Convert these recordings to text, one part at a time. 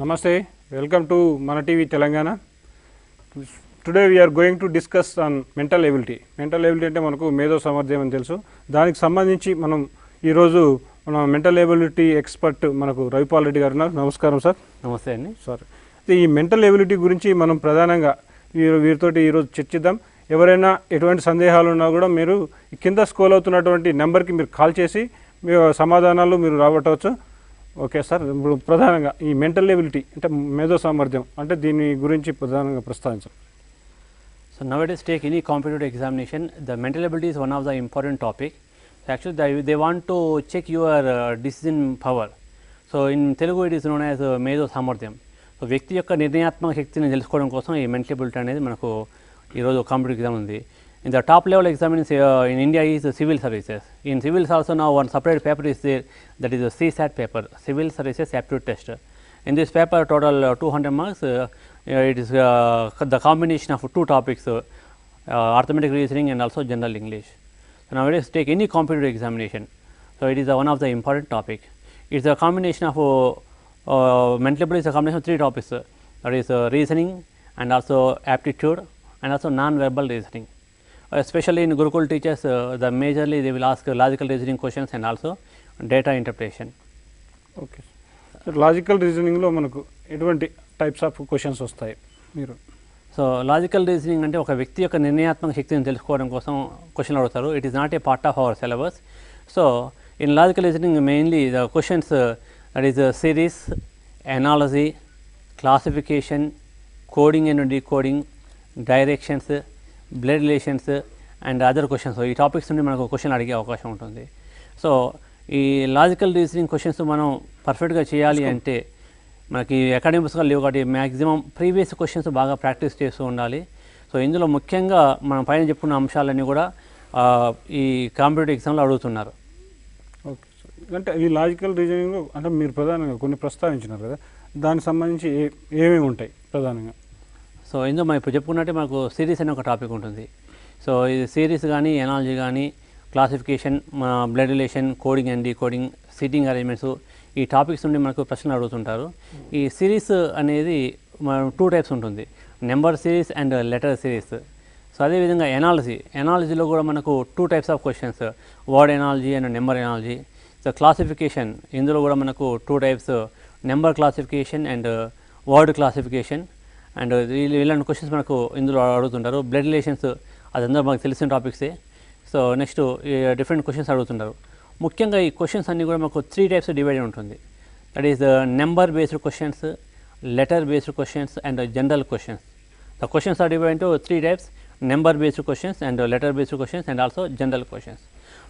Namaste, welcome to Mana TV Telangana. Today we are going to discuss on mental ability. Mental ability అంటే మనకు మేధో సామర్థ్యం అని తెలుసు. దానికి సంబంధించి మనం ఈరోజు మన మెంటల్ ఎబిలిటీ ఎక్స్పర్ట్ మనకు రవిపాల్ రెడ్డి గారు ఉన్నారు. నమస్కారం సార్. నమస్తే అండి. సార్, ఈ మెంటల్ ఎబిలిటీ గురించి మనం ప్రధానంగా వీరితోటి ఈరోజు చర్చిద్దాం. ఎవరైనా ఎటువంటి సందేహాలు ఉన్నా కూడా మీరు కింద స్క్రోల్ అవుతున్నటువంటి నెంబర్కి మీరు కాల్ చేసి మీ సమాధానాలు మీరు రాబట్టవచ్చు. ఓకే సార్, ఇప్పుడు ప్రధానంగా ఈ మెంటల్ ఎబిలిటీ అంటే మేధో సామర్థ్యం అంటే దీని గురించి ప్రధానంగా ప్రస్తావించాలి. So nowadays take any competitive examination, the mental ability is one of the important topic. So actually they want to check your decision power. So in Telugu it is known as మేధో సామర్థ్యం. So వ్యక్తి యొక్క నిర్ణయాత్మక శక్తిని తెలుసుకోవడం కోసం ఈ mental ability అనేది మనకు ఈరోజు కాంపిటేటివ్ ఎగ్జామ్ ఉంది. In the top level exam in India is civil services. In civils also now one separate paper is there, that is a CSAT paper, Civil Services Aptitude Test. In this paper total 200 marks, it is the combination of two topics, arithmetic reasoning and also general English. So nowadays take any competitive examination, so it is one of the important topic. It is a combination of mental ability is a combination of three topics, that is reasoning and also aptitude and also non-verbal reasoning. Especially in Gurukul teachers, the majorly they will ask logical reasoning questions and also data interpretation. Okay sir, logical రీజనింగ్లో మనకు ఎటువంటి types of questions వస్తాయి మీరు? So logical reasoning అంటే ఒక వ్యక్తి యొక్క నిర్ణయాత్మక శక్తిని తెలుసుకోవడం కోసం క్వశ్చన్ అడుగుతారు. It is not a part of our syllabus. So in logical reasoning mainly the questions that is series, analogy, classification, coding and decoding, directions, blood relations and other questions. ఈ టాపిక్స్ నుండి మనకు question అడిగే అవకాశం ఉంటుంది. So ఈ logical reasoning questions మనం పర్ఫెక్ట్గా చేయాలి అంటే మనకి అకాడమిక్ పుస్తకాలు లేవు కాబట్టి మ్యాక్సిమం ప్రీవియస్ క్వశ్చన్స్ బాగా ప్రాక్టీస్ చేస్తూ ఉండాలి. సో ఇందులో ముఖ్యంగా మనం పైన చెప్పుకున్న అంశాలన్నీ కూడా ఈ కాంపిటేటివ్ ఎగ్జామ్లో అడుగుతున్నారు. ఓకే సార్, అంటే ఈ లాజికల్ రీజనింగ్లో అంటే మీరు ప్రధానంగా కొన్ని ప్రస్తావించినారు కదా, దానికి సంబంధించి ఏమేమి ఉంటాయి ప్రధానంగా? సో ఇందులో మనం ఇప్పుడు చెప్పుకున్నట్టే మనకు సిరీస్ అనే ఒక టాపిక్ ఉంటుంది. సో ఇది సిరీస్ కానీ, ఎనాలజీ కానీ, classification, blood relation, coding and decoding, seating arrangements, ఈ టాపిక్స్ నుండి మనకు ప్రశ్నలు అడుగుతుంటారు. ఈ సిరీస్ అనేది టూ టైప్స్ ఉంటుంది, number series and letter series. So అదేవిధంగా ఎనాలజీలో కూడా మనకు two types of questions, word analogy and number analogy. So classification, ఇందులో కూడా మనకు two types, number classification and word classification. And ఇలాంటి క్వశ్చన్స్ మనకు ఇందులో అడుగుతుంటారు. బ్లడ్ రిలేషన్స్ అదందరూ మనకు తెలిసిన టాపిక్సే. సో నెక్స్ట్ డిఫరెంట్ క్వశ్చన్స్ అడుగుతుంటారు. ముఖ్యంగా ఈ క్వశ్చన్స్ అన్నీ కూడా మనకు త్రీ టైప్స్ డివైడ్ ఉంటుంది. That is number based questions, letter based questions and general questions. The questions are divide into three types, number based questions and letter based questions and also general questions.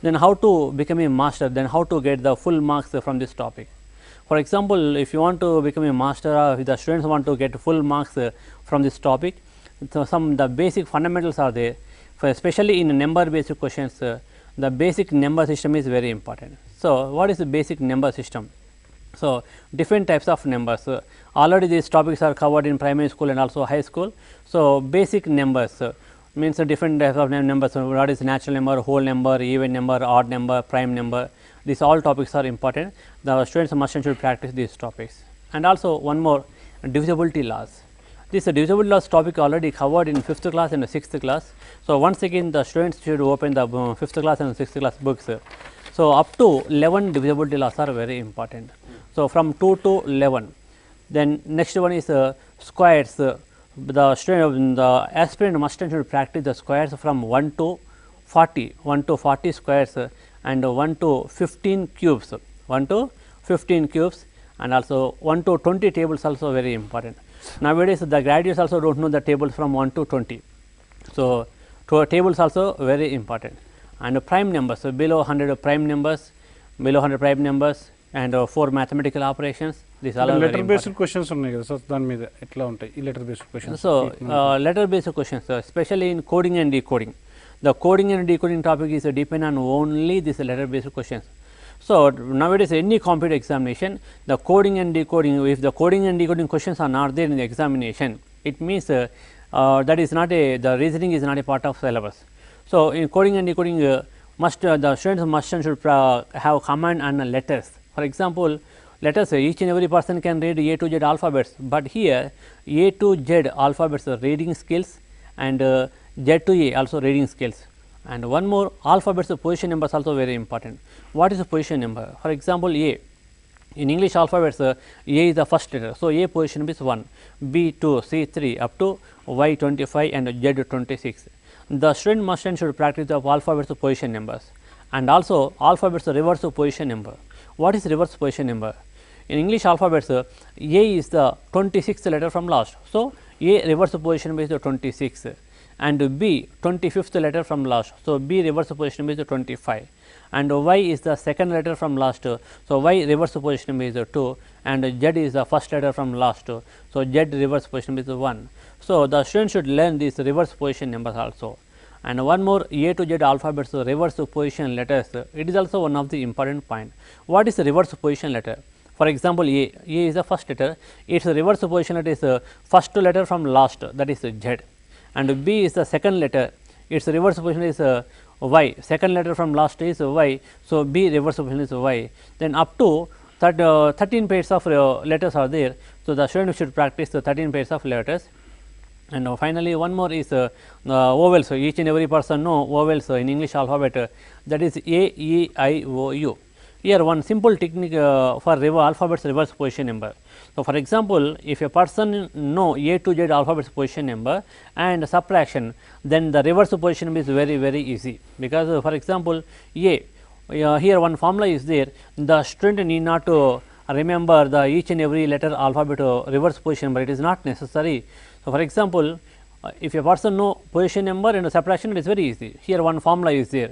Then how to become a master, then how to get the full marks from this topic. For example, if you want to become a master, if the students want to get full marks from this topic, so the basic fundamentals are there. For especially in number based questions, the basic number system is very important. So what is the basic number system? So different types of numbers, already these topics are covered in primary school and also high school. So basic numbers means different types of numbers. So what is natural number, whole number, even number, odd number, prime number. These all topics are important. The students must and should practice these topics. And also one more, divisibility laws. This divisibility laws topic already covered in 5th class and 6th class. So once again the students should open the 5th class and 6th class books. So up to 11 divisibility laws are very important. So from 2 to 11. Then next one is squares. The aspirant must and should practice the squares from 1 to 40 squares and 1 to 15 cubes, 1 to 15 cubes and also 1 to 20 tables also very important. Nowadays the graduates also don't know the tables from 1 to 20. So tables also very important. And prime numbers, so below 100 prime numbers, below 100 prime numbers and 4 mathematical operations. These are letter based questions ఉన్నాయి కదా sir, దాని మీద ఎట్లా ఉంటాయి ఈ letter based questions? So letter based questions especially in coding and decoding. The coding and decoding topic is depend on only this letter based questions. So nowadays any competitive examination, the coding and decoding, if the coding and decoding questions are not there in the examination, it means that is not the reasoning is not a part of syllabus. So in coding and decoding the students must and should have command and letters. For example, let us say each and every person can read A to Z alphabets, but here A to Z alphabets reading skills and Z to A also reading skills. And one more, alphabets position numbers also very important. What is the position number? For example, A. In English alphabets, A is the first letter. So, A position number is 1, B 2, C 3 up to Y 25 and Z 26. The student must and should practice the alphabets position numbers, and also alphabets reverse position number. What is reverse position number? In English alphabets, A is the 26th letter from last. So, A reverse position number is the 26, and B 25th letter from last. So, B reverse position number is the 25, and Y is the second letter from last. So, Y reverse position number is 2, and Z is the first letter from last. So, Z reverse position number is 1. So, the student should learn these reverse position numbers also. And one more, A to Z alphabets reverse position letters, it is also one of the important point. What is the reverse position letter? For example, A is the first letter, its reverse position letter is first letter from last, that is Z, and B is the second letter, its reverse position is Y, second letter from last is Y. So, B reverse position is Y. Then up to 13 pairs of letters are there. So, the student should practice the 13 pairs of letters. And finally, one more is vowels. Each and every person know vowels in English alphabet, that is A, E, I, O, U. Here one simple technique for alphabets reverse position number. So, for example, if a person know A to Z alphabets position number and subtraction, then the reverse position number is very easy, because for example, A, here one formula is there, the student need not to remember the each and every letter alphabet reverse position number, it is not necessary. So, for example, if a person know position number and subtraction, it is very easy. Here one formula is there,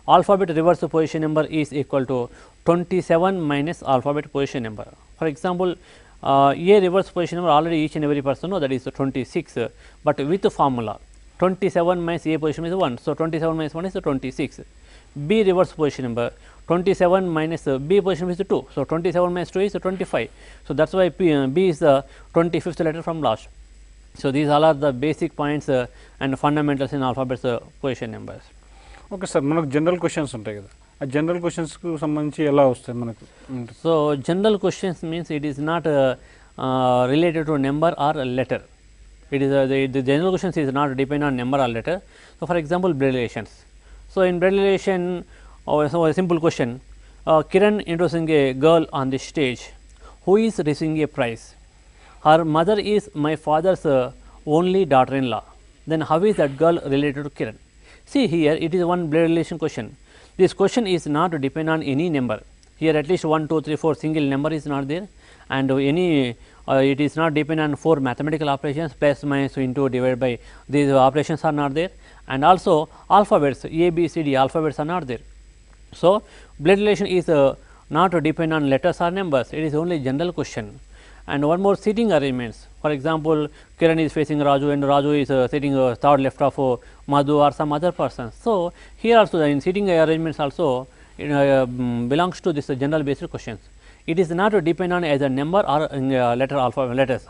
alphabet reverse position number is equal to 27 minus alphabet position number. For example, A reverse position number already each and every person know, that is 26, but with the formula 27 minus A position is 1. So, 27 minus 1 is 26. B reverse position number 27 minus B position is 2. So, 27 minus 2 is 25. So, that is why B is the 25th letter from last. So, these all are the basic points and fundamentals in alphabets position numbers. Okay sir, మనకు general questions ఉంటాయి కదా, ఆ general క్వశ్చన్స్కు సంబంధించి ఎలా వస్తాయి మనకు? So, general questions means it is not related to number or letter. It is the general questions is not depend on number or letter. So, for example, blood relations. So, in blood relation, so a simple question, Kiran introducing a girl on the stage who is receiving a prize. Her mother is my father's only daughter-in-law. Then how is that girl related to Kiran? See here, it is one blood relation question. This question is not depend on any number. Here at least 1, 2, 3, 4 single number is not there, and any it is not depend on 4 mathematical operations, plus, minus, into, divide by, these operations are not there, and also alphabets A, B, C, D alphabets are not there. So, blood relation is not depend on letters or numbers, it is only general question. And one more, seating arrangements. For example, Kiran is facing Raju and Raju is sitting third left of Madhu or some other person. So, here also in seating arrangements also belongs to this general basic questions. It is not depend on either number or letters.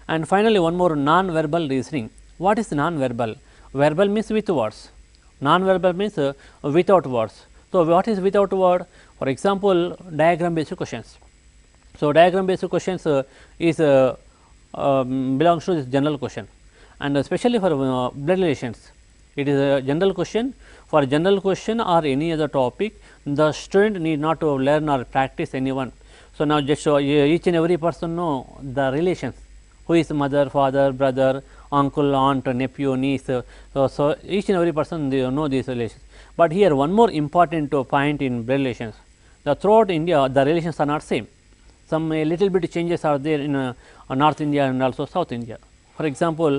And finally, one more, non-verbal reasoning. What is non-verbal? Verbal means with words, non-verbal means without words. So, what is without word? For example, diagram based questions. So, diagram based questions is belongs to this general question, and especially for blood relations, it is a general question. For general question or any other topic, the student need not to learn or practice anyone. So, now just each and every person know the relations, who is mother, father, brother, uncle, aunt, nephew, niece. So, each and every person they know these relations. But here one more important point in blood relations, throughout India the relations are not same. Some a little bit changes are there in North India and also South India. For example,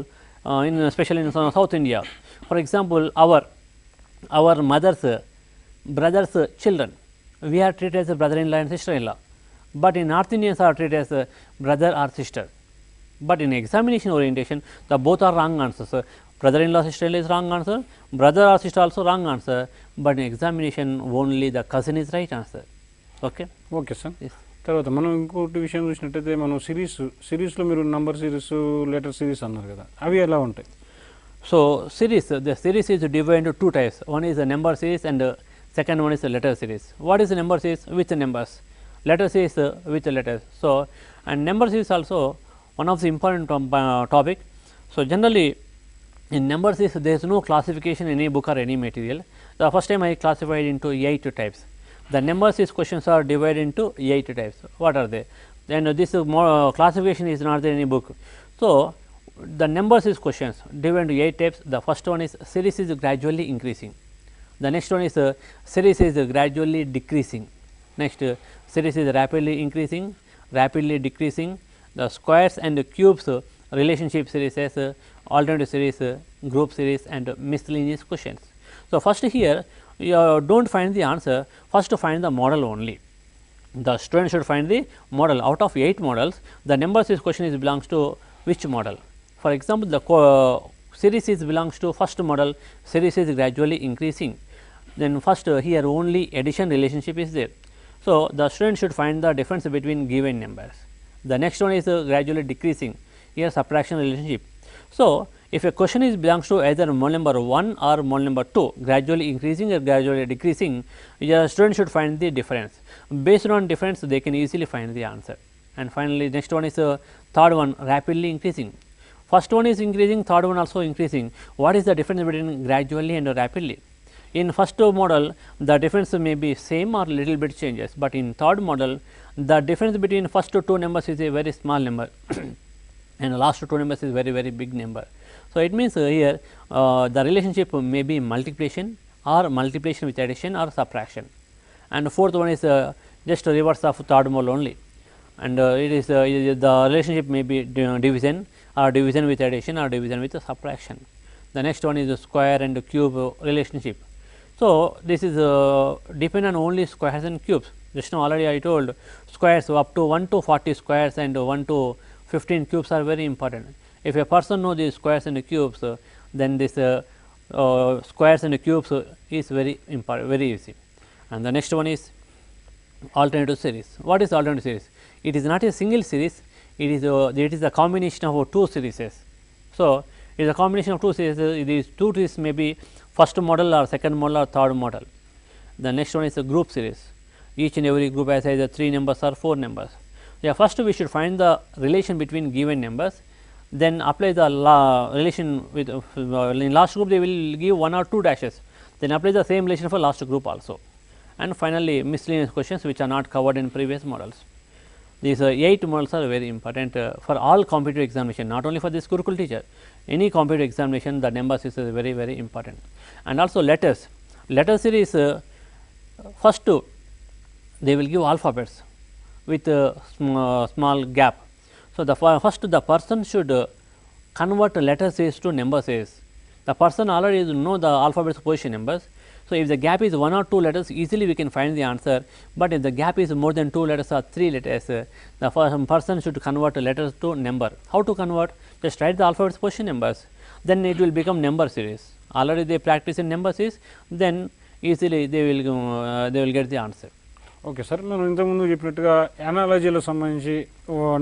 especially in South India, for example, our mother's brother's children, we are treated as a brother-in-law and sister-in-law, but in North Indians are treated as a brother or sister. But in examination orientation, the both are wrong answers. Brother-in-law, sister-in-law is wrong answer, brother or sister also wrong answer, but in examination only the cousin is right answer. Okay. Okay sir. Yes. తర్వాత మనం ఇంకోటి విషయం చూసినట్టయితే, మనం సిరీస్లో మీరు number series, letter series అన్నారు కదా, అవి ఎలా ఉంటాయి? So, the series is divided into 2 types. One is the number series and second one is the letter series. What is the number series? With the numbers. letter series with letters. So, and number series also one of the important topic. So, generally in number series there is no classification in any book or any material. The first time I classified into 8 types. The number series questions are divided into 8 types. What are they? Then this more classification is not there in any book. So, the number series questions divided into 8 types. The first one is series is gradually increasing. The next one is series is gradually decreasing. Next series is rapidly increasing, rapidly decreasing. The squares and cubes relationship series as alternative series, group series and miscellaneous questions. So, first here you do not find the answer, first to find the model only. The student should find the model. Out of 8 models, the number series question is belongs to which model. For example, the series is belongs to first model, series is gradually increasing. Then first here only addition relationship is there. So, the student should find the difference between given numbers. The next one is gradually decreasing, here subtraction relationship. So, if a question is belongs to either model number 1 or model number 2, gradually increasing or gradually decreasing, the student should find the difference. Based on difference, they can easily find the answer. And finally, next one is third one, rapidly increasing. First one is increasing, third one also increasing. What is the difference between gradually and rapidly? In first model, the difference may be same or little bit changes, but in third model, the difference between first 2 numbers is a very small number and the last 2 numbers is very big number. So, it means here the relationship may be multiplication or multiplication with addition or subtraction, and fourth one is just reverse of third model only, and it is the relationship may be division or division with addition or division with subtraction. The next one is the square and cube relationship. So, this is depend on only squares and cubes. Just now already I told squares up to 1 to 40 squares and 1 to 15 cubes are very important. If a person knows these squares and cubes, then this squares and cubes is very important, very easy. And the next one is alternative series. What is alternative series? It is not a single series, it is a combination of 2 series. So, it is a combination of 2 series. These 2 series may be first model or second model or third model. The next one is a group series. Each and every group has either 3 numbers or 4 numbers. Yeah, first we should find the relation between given numbers, then apply the relation with in last group they will give 1 or 2 dashes, then apply the same relation for last group also. And finally, miscellaneous questions which are not covered in previous models. These 8 models are very important for all competitive examination, not only for this Gurukul teacher. Any competitive examination, the numbers is very important. And also letters. Letter series first they will give alphabets with a small gap. So, the first the person should convert letter series to number series. The person already know the alphabet's position numbers. So, if the gap is 1 or 2 letters, easily we can find the answer, but if the gap is more than 2 letters or 3 letters, the person should convert letters to number. How to convert? Just write the alphabet's position numbers, then it will become number series. Already they practice in number series, then easily they will get the answer. Okay sir, మనం ఇంతకుముందు చెప్పినట్టుగా ఎనాలజీలో సంబంధించి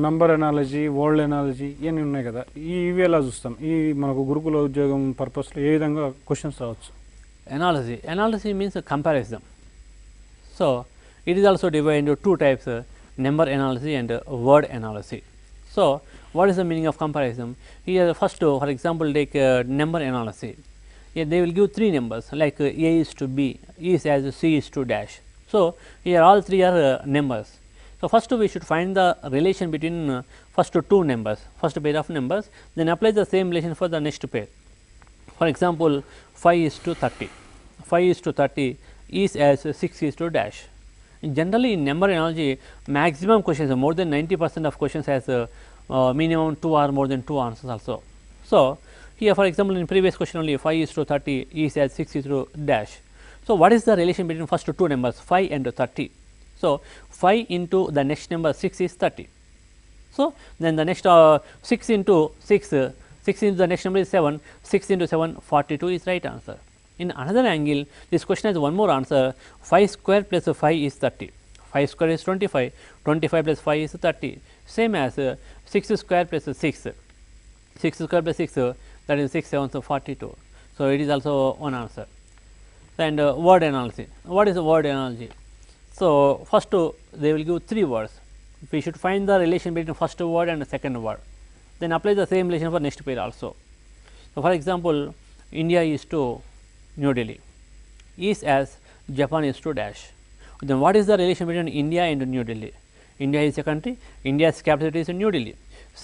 number analogy, world analogy ఇవన్నీ ఉన్నాయి కదా, ఇవి ఎలా చూస్తాం? ఈ మనకు గురుకుల ఉద్యోగం పర్పస్లో ఏ విధంగా క్వశ్చన్స్ రావచ్చు? Analysis means a comparison. So, it is also divided into 2 types, number analysis and word analysis. So, what is the meaning of comparison? Here first for example, take number analysis. Here they will give 3 numbers like A is to B, is as C is to dash. So, here all 3 are numbers. So, first we should find the relation between first 2 numbers, first pair of numbers, then apply the same relation for the next pair. For example, 5 is to 30, 5 is to 30 is as 6 is to dash. Generally in number analogy, maximum questions, more than 90% of questions has minimum 2 or more than 2 answers also. So, here for example, in previous question only 5 is to 30 is as 6 is to dash. So, what is the relation between first 2 numbers 5 and 30? So, 5 into the next number 6 is 30. So, then the next 6 into 6, 6 into the next number is 7, 6 into 7 42 is right answer. In another angle, this question has one more answer, 5 square plus 5 is 30, 5 square is 25, 25 plus 5 is 30, same as 6 square plus 6, 6 square plus 6 that is 6 7 so 42. So, it is also one answer. And word analysis. What is a word analogy? So, first they will give 3 words. We should find the relation between first word and the second word, then apply the same relation for next pair also. So, for example, India is to New Delhi, is as Japan is to dash. Then what is the relation between India and New Delhi? India is a country, India's capital city is New Delhi.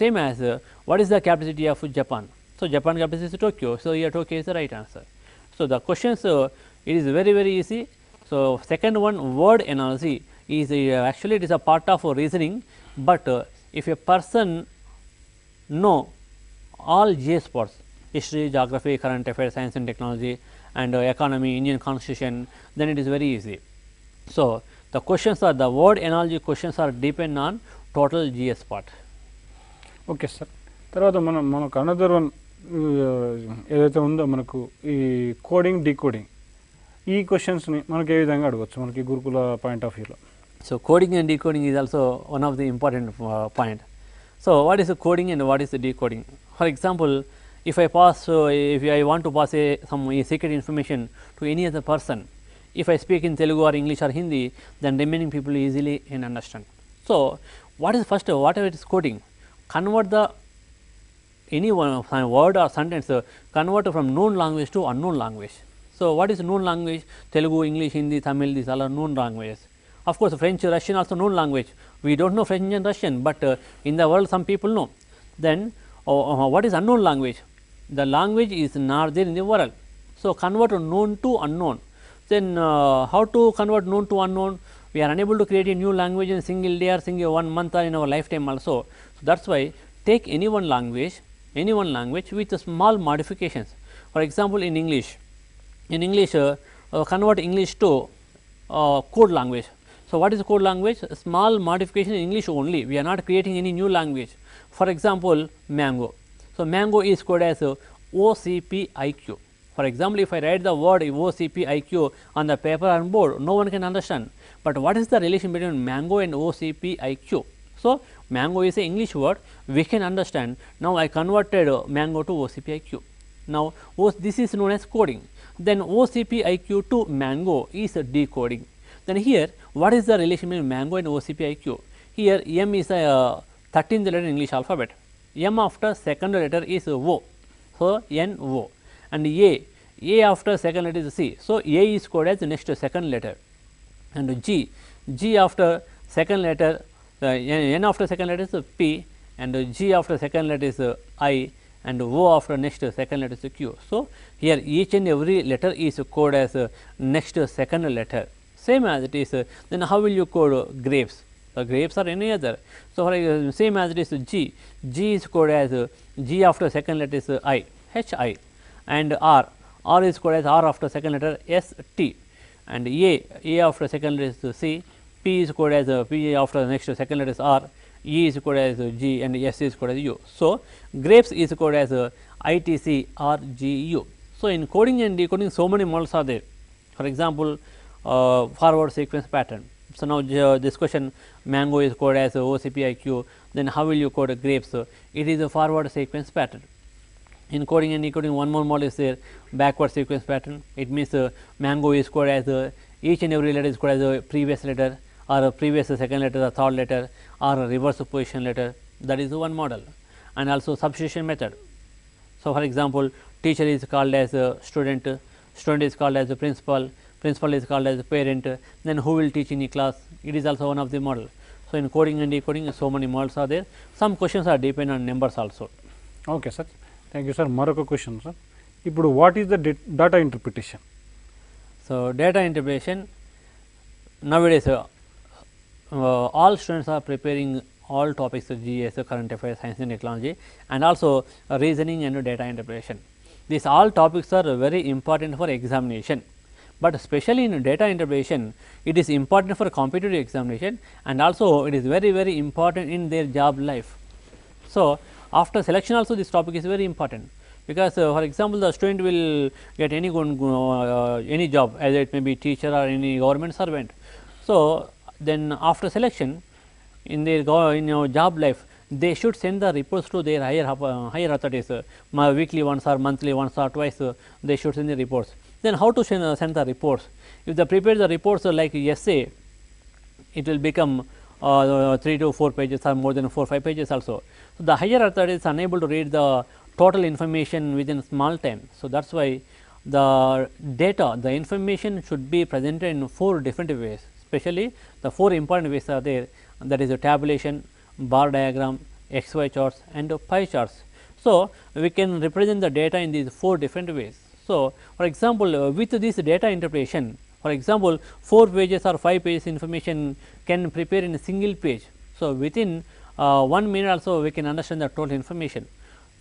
Same as what is the capital city of Japan? So, Japan capital city is Tokyo. So, here Tokyo is the right answer. So, the questions it is very easy. So, second one, word analogy is actually it is a part of reasoning, but if a person know all GS parts, history, geography, current affairs, science and technology, and economy, Indian constitution, then it is very easy. So, the questions are the word analogy questions are depend on total GS part. Okay sir. తర్వాత మనకు another one ఏదైతే ఉందో మనకు ఈ coding decoding ఈ క్వశ్చన్స్ని మనకు ఏ విధంగా అడగవచ్చు మనకి గురుకుల పాయింట్ ఆఫ్ వ్యూలో? So, coding and decoding is also one of the important point. So, what is the coding and what is the decoding? For example, if I pass if I want to pass some secret information to any other person, if I speak in Telugu or English or Hindi, then remaining people easily can understand. So, what is first whatever it is coding, convert the any one word or sentence convert from known language to unknown language. So, what is known language? Telugu, English, Hindi, Tamil, these all are known languages. Of course, French, Russian also known language. We do not know French and Russian, but in the world some people know. Then what is unknown language? The language is not there in the world. So, convert known to unknown. Then how to convert known to unknown? We are unable to create a new language in single day or single 1 month or in our lifetime also. So, that is why take any one language with small modifications. For example, in English convert English to code language. So, what is code language? Small modification in English only, we are not creating any new language. For example, mango. So, mango is coded as OCPIQ. For example, if I write the word OCPIQ on the paper and board, no one can understand, but what is the relation between mango and OCPIQ? So, mango is an English word, we can understand. Now, I converted mango to OCPIQ. Now, this is known as coding. Then OCPIQ to mango is decoding. Then here, what is the relation between mango and OCPIQ? Here, M is a 13th letter in English alphabet. M after second letter is O. So, NO. And A after second letter is C. So, A is coded as the next second letter. And G after second letter, N after second letter is P, and G after second letter is I, and O after next second letter is Q. So, here each and every letter is coded as next second letter. Same as it is, then how will you code grapes? The grapes are any other. So, for same as it is G is coded as G after second letter is I, HI, and R is coded as R after second letter ST, and A after second letter is C, P is coded as P after the next second letter is R, E is coded as G, and S is coded as U. So, grapes is coded as ITCRGU. So, in coding and decoding so many models are there. For example, forward sequence pattern. So, now this question mango is coded as OCPIQ, then how will you code grapes? It is a forward sequence pattern. In coding and decoding, one more model is there, backward sequence pattern. It means mango is coded as each and every letter is coded as a previous letter, or a previous second letter, or third letter, or a reverse position letter. That is one model. And also substitution method. So, for example, teacher is called as a student, student is called as a principal, principal is called as a parent, then who will teach in a class? It is also one of the model. So, in coding and decoding, so many models are there. Some questions are depend on numbers also. Okay sir, thank you sir. మరొక question sir, ఇప్పుడు what is the data interpretation? So, data interpretation, nowadays all students are preparing all topics of GS, current affairs, science and technology, and also reasoning and data interpretation. These all topics are very important for examination, but especially in data interpretation, it is important for competitive examination, and also it is very important in their job life. So, after selection also this topic is very important, because for example, the student will get any job, either it may be teacher or any government servant. So, then after selection in their job life, they should send the reports to their higher authorities, weekly once or monthly once or twice, they should send the reports. Then how to send the reports? If they prepare the reports like essay it will become 3 to 4 pages or more than 4 5 pages also. So, the higher authority is unable to read the total information within small time. So, that is why the data, the information should be presented in 4 different ways, especially the 4 important ways are there, that is a tabulation, bar diagram, XY charts and pie charts. So, we can represent the data in these 4 different ways. So, for example, with this data interpretation, for example, 4 pages or 5 pages information can prepare in a single page. So, within 1 minute also we can understand the total information.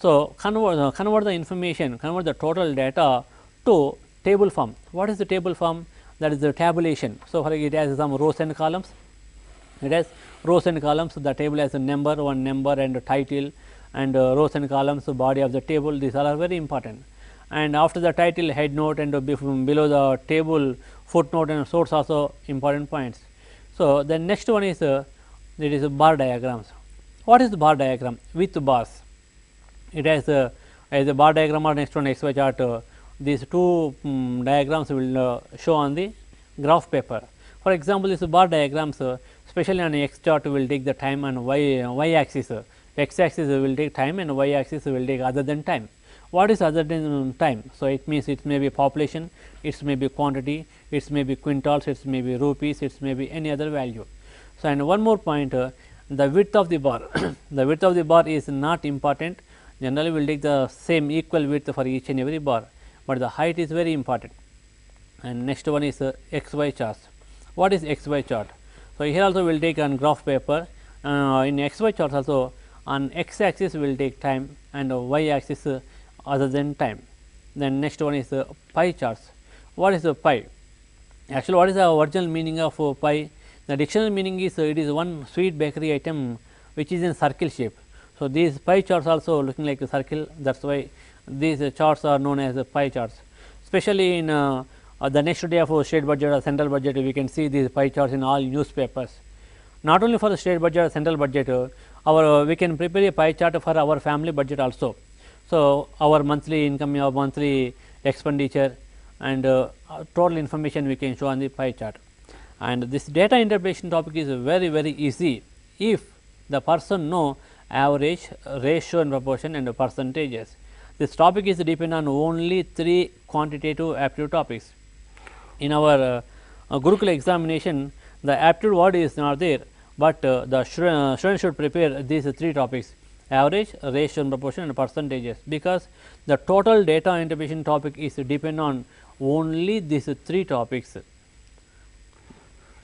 So, convert the information, convert the total data to table form. What is the table form? That is the tabulation. So, for it has some rows and columns. It has rows and columns. The table has a number, one number and a title, and rows and columns, body of the table. These all are very important. And after the title, head note, and below the table, footnote and source also important points. So, the next one is it is bar diagrams. What is the bar diagram? With bars. It has as a bar diagram or next one XY chart. These 2 diagrams will show on the graph paper. For example, this bar diagrams, especially on X chart, will take the time and y axis. X axis will take time and y axis will take other than time. What is other than time? So, it means it may be population, it may be quantity, it may be quintals, it may be rupees, it may be any other value. So, and one more point, the width of the bar. The width of the bar is not important. Generally, we will take the same equal width for each and every bar, but the height is very important. And next one is XY charts. What is XY chart? So, here also we will take on graph paper. In XY charts also, on x axis we will take time and y axis other than time. Then next one is pie charts. What is a pie? Actually, what is the original meaning of pie? The dictionary meaning is it is one sweet bakery item which is in circle shape. So, these pie charts also looking like a circle, that is why these charts are known as pie charts. Especially in the next day of state budget or central budget, we can see these pie charts in all newspapers. Not only for the state budget or central budget, we can prepare a pie chart for our family budget also. So, our monthly income, our monthly expenditure and total information we can show on the pie chart. And this data interpretation topic is very easy if the person know average, ratio and proportion and percentages. This topic is depend on only 3 quantitative aptitude topics. In our Gurukula examination, the aptitude word is not there, but the student should prepare these 3 topics: average, ratio and proportion and percentages, because the total data interpretation topic is depend on only these 3 topics.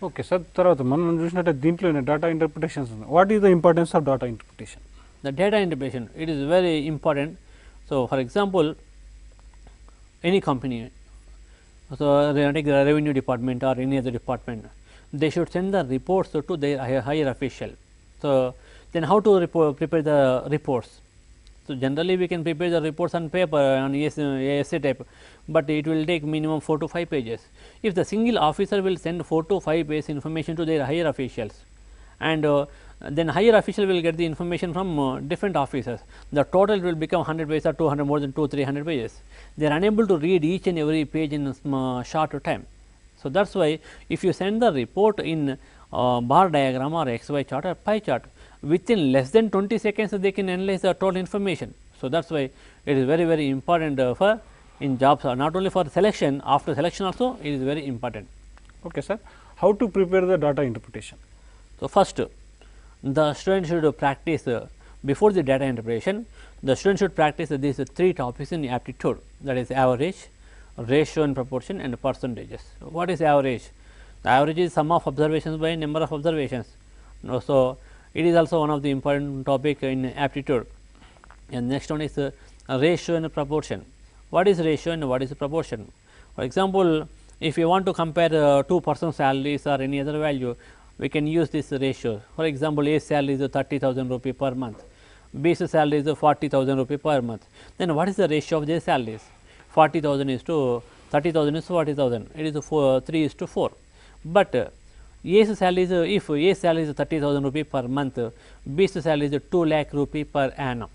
Okay sir, తర్వాత మనం చూసినట్టే దీంట్లోనే data interpretations ఉన్నాయి. What is the importance of data interpretation? The data interpretation, it is very important. So, for example, any company, so take the revenue department or any other department, they should send the reports to their higher official. So, then how to prepare the reports? So, generally we can prepare the reports on paper on essay type, but it will take minimum 4 to 5 pages. If the single officer will send 4 to 5 pages information to their higher officials, and then higher official will get the information from different officers, the total will become 100 pages or 200, more than 200-300 pages. They are unable to read each and every page in a short time. So, that is why if you send the report in bar diagram or XY chart or pie chart, within less than 20 seconds they can analyze the total information. So, that is why it is very important for in jobs, not only for selection, after selection also it is very important. Okay sir, how to prepare the data interpretation? So, first the student should practice before the data interpretation, the student should practice these 3 topics in aptitude, that is average, ratio and proportion and percentages. What is average? The average is sum of observations by number of observations. So, it is also one of the important topic in aptitude. And next one is ratio and proportion. What is ratio and what is proportion? For example, if you want to compare 2 persons salaries or any other value, we can use this ratio. For example, A's salary is 30,000 rupee per month, B's salary is 40,000 rupee per month. Then what is the ratio of their salaries? 40,000 is to 30,000 is 40,000. It is 3 is to 4. But A's salary is, if A's salary is 30,000 rupee per month, B's salary is 2 lakh rupee per annum.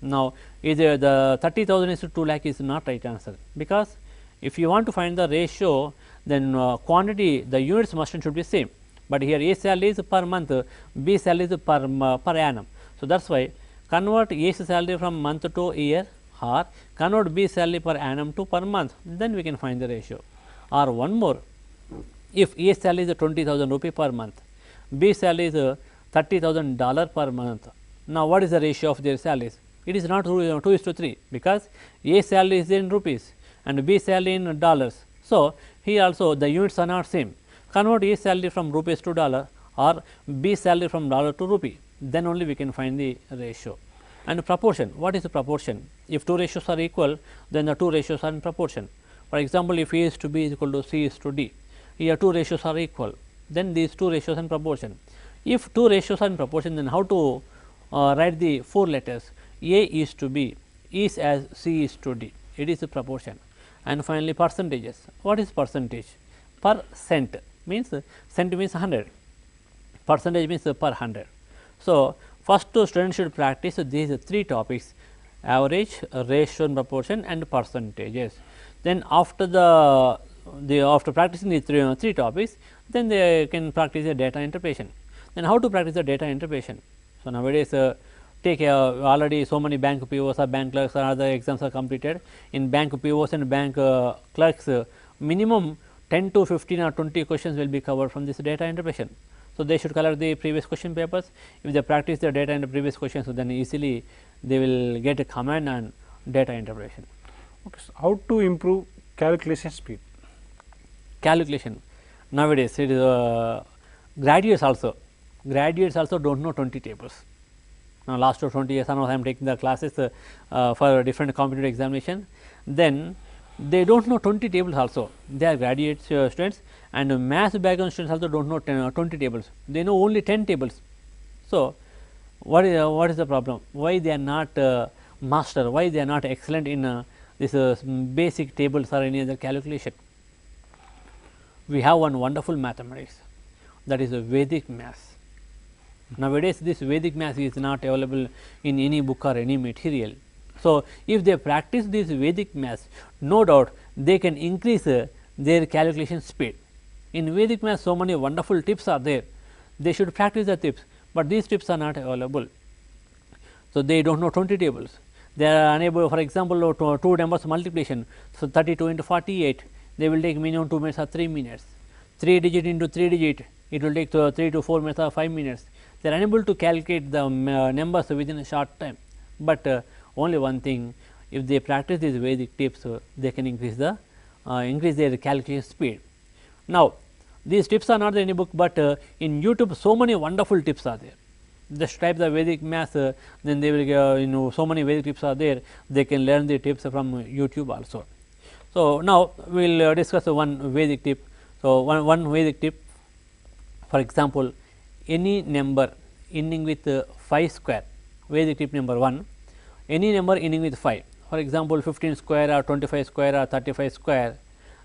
Now, either the 30,000 is to 2 lakh is not right answer, because if you want to find the ratio, then quantity, the units should be same. but here A salary is per month, B salary is per annum. So, that is why convert A's salary from month to year or convert B salary per annum to per month, then we can find the ratio. Or one more, if A's salary is 20,000 rupee per month, B salary is $30,000 per month. Now, what is the ratio of their salaries? It is not 2:3, because A salary is in rupees and B salary in dollars. So, here also the units are not same. Convert A salary from rupees to dollar or B salary from dollar to rupee, then only we can find the ratio. And proportion, what is the proportion? If two ratios are equal, then the two ratios are in proportion. For example, if A is to B is equal to C is to D, here two ratios are equal, then these two ratios are in proportion. If two ratios are in proportion, then how to write the 4 letters? A is to B is as C is to D, it is a proportion. And finally, percentages. What is percentage? Percent means, cent means 100, percentage means per 100. So, first students should practice these 3 topics: average, ratio and proportion, and percentages. Then after after practicing these 3 topics, then they can practice the data interpretation. Then how to practice the data interpretation? So, nowadays take already so many bank POs or bank clerks or other exams are completed. In bank POs and bank clerks, minimum 10 to 15 or 20 questions will be covered from this data interpretation. So, they should collect the previous question papers. If they practice the data in the previous questions, so then easily they will get a command on data interpretation. Okay, so how to improve calculation speed? Calculation, nowadays it is graduates also do not know 20 tables. Now, last 20 years I am taking the classes for different competitive examination, then they do not know 20 tables also. They are graduate students, and maths background students also do not know 20 tables, they know only 10 tables. So, what is the problem? Why they are not master, why they are not excellent in this basic tables or any other calculation? We have one wonderful mathematics, that is Vedic maths. Nowadays, this Vedic maths is not available in any book or any material. So, if they practice this Vedic maths, no doubt they can increase their calculation speed. In Vedic maths, so many wonderful tips are there, they should practice the tips, but these tips are not available. So, they do not know 20 tables, they are unable, for example, two numbers multiplication. So, 32 into 48, they will take minimum 2 minutes or 3 minutes, 3 digit into 3 digit, it will take 3 to 4 minutes or 5 minutes. They are unable to calculate the numbers within a short time, but only one thing, if they practice these Vedic tips, they can increase their calculation speed. Now, these tips are not in any book, but in YouTube so many wonderful tips are there. Just type the Vedic maths, then they will so many Vedic tips are there, they can learn the tips from YouTube also. So, now we will discuss one Vedic tip. So, one Vedic tip, for example, any number ending with 5 square, Vedic tip number 1, any number ending with 5, for example, 15 square or 25 square or 35 square,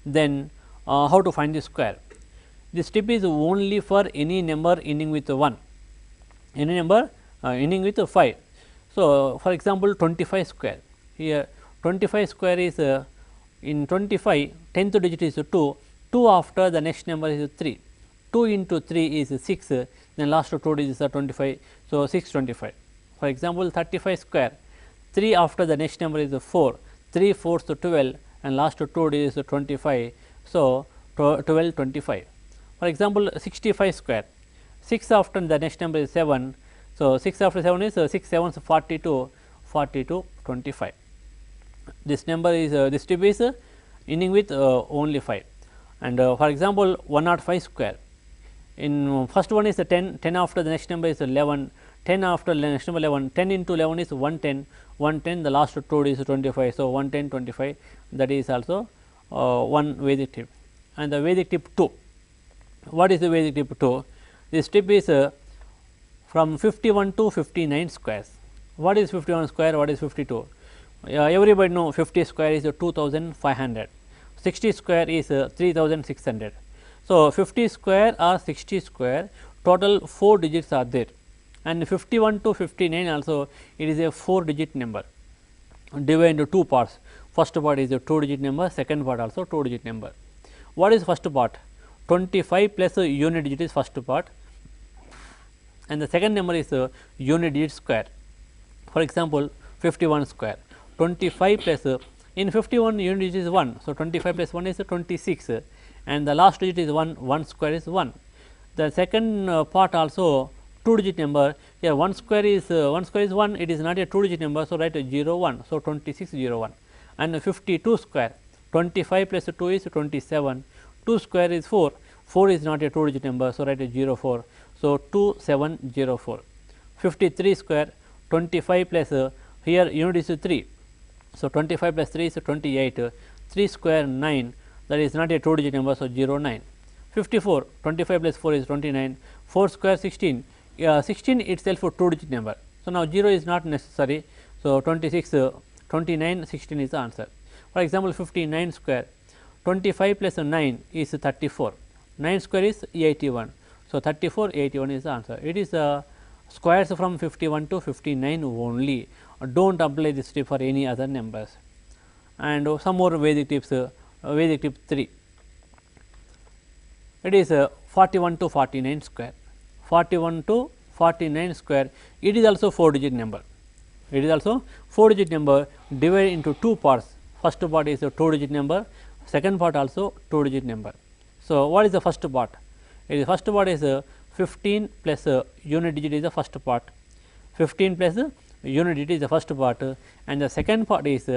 then how to find the square? This tip is only for any number ending with 1, any number ending with 5. So, for example, 25 square, here 25 square is in 25, 10th digit is 2, 2 after the next number is 3, 2 into 3 is 6, then last 2 digits are 25. So, 625. For example, 35 square, 3 after the next number is 4, 3 4 to 12 and last 2 digits is 25. So, 1225. For example, 65 square, 6 after the next number is 7. So, 6 after 7 is 6 7 is 42, 25. This number is this tip is ending with only 5. And for example, 105 square, in first one is 10, 10 after the next number is 11, 10 after the next number 11, 10 into 11 is 110, 110 the last 2 is 25. So, 110 25, that is also one Vedic tip. And the Vedic tip 2, what is the Vedic tip 2? This tip is from 51 to 59 squares. What is 51 square, what is 52? Everybody know 50 square is 2500, 60 square is 3600. So, 50 square or 60 square, total 4 digits are there, and 51 to 59 also it is a 4 digit number, divided into 2 parts. First part is a 2 digit number, second part also 2 digit number. What is first part? 25 plus unit digit is first part, and the second number is unit digit square. For example, 51 square, 25 plus in 51 unit digit is 1. So, 25 plus 1 is 26, and the last digit is 1, 1 square is 1. The second part also 2 digit number. Here 1 square is 1, it is not a 2 digit number. So, write 0 1. So, 26 0 1, and 52 square, 25 plus 2 is 27, 2 square is 4, 4 is not a 2 digit number. So, write 0 4. So, 2 7 0 4. 53 square, 25 plus here unit is 3. So, 25 plus 3 is 28, 3 square 9, that is not a 2 digit number. So, 0 9. 54, 25 plus 4 is 29, 4 square 16, 16 itself a 2 digit number. So, now 0 is not necessary. So, 26, 29, 16 is the answer. For example, 59 square, 25 plus 9 is 34, 9 square is 81. So, 34 81 is the answer. It is squares from 51 to 59 only. Do not apply this tip for any other numbers. And some more Vedic tips, Vedic tip 3. It is 41 to 49 square, 41 to 49 square, it is also 4 digit number. It is also 4 digit number divided into 2 parts. First part is a 2 digit number, second part also 2 digit number. So, what is the first part? The first part is 15 plus unit digit is the first part, 15 plus unit digit is the first part, and the second part is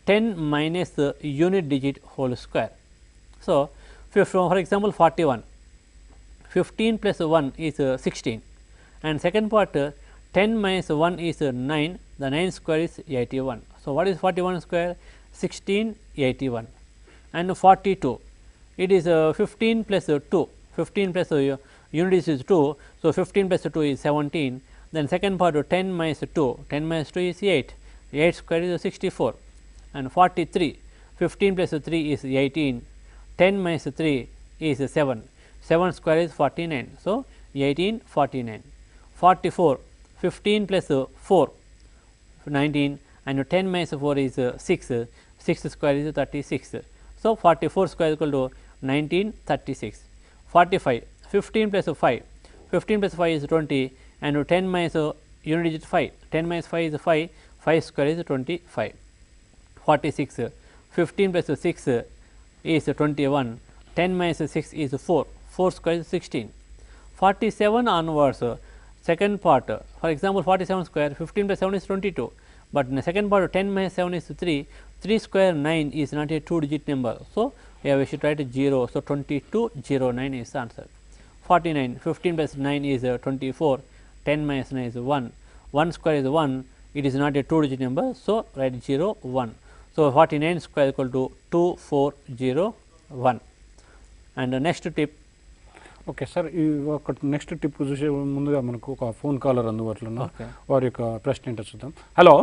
10 minus unit digit whole square. So, for example, 41, 15 plus 1 is 16, and second part 10 minus 1 is 9, the 9 square is 81. So, what is 41 square? 16 81, and 42, it is 15 plus 2, 15 plus unit is 2. So, 15 plus 2 is 17, then second part 10 minus 2, 10 minus 2 is 8, 8 square is 64, and 43, 15 plus 3 is 18, 10 minus 3 is 7, 7 square is 49. So, 18 49, 44, 15 plus 4 19, and 10 minus 4 is 6, 6 square is 36. So, 44 square is equal to 1936. 45, 15 plus 5, 15 plus 5 is 20, and 10 minus unit digit 5, 10 minus 5 is 5, 5 square is 25. 46, 15 plus 6 is 21, 10 minus 6 is 4, 4 square is 16. 47 onwards, second part, for example, 47 square, 15 plus 7 is 22, but in the second part 10 minus 7 is 3, 3 square 9 is not a 2 digit number. So, here we should write 0. So, 2209 is the answer. 49, 15 plus 9 is 24, 10 minus 9 is 1, 1 square is 1, it is not a 2 digit number. So, write 0 1. So, 49 square equal to 2401. And the next tip. Okay sir, ఈ ఒక next tip చూసే ముందుగా మనకు ఒక phone caller అందుబాటులో ఉన్నారు. వారి యొక్క ప్రశ్న ఏంటో చూద్దాం. హలో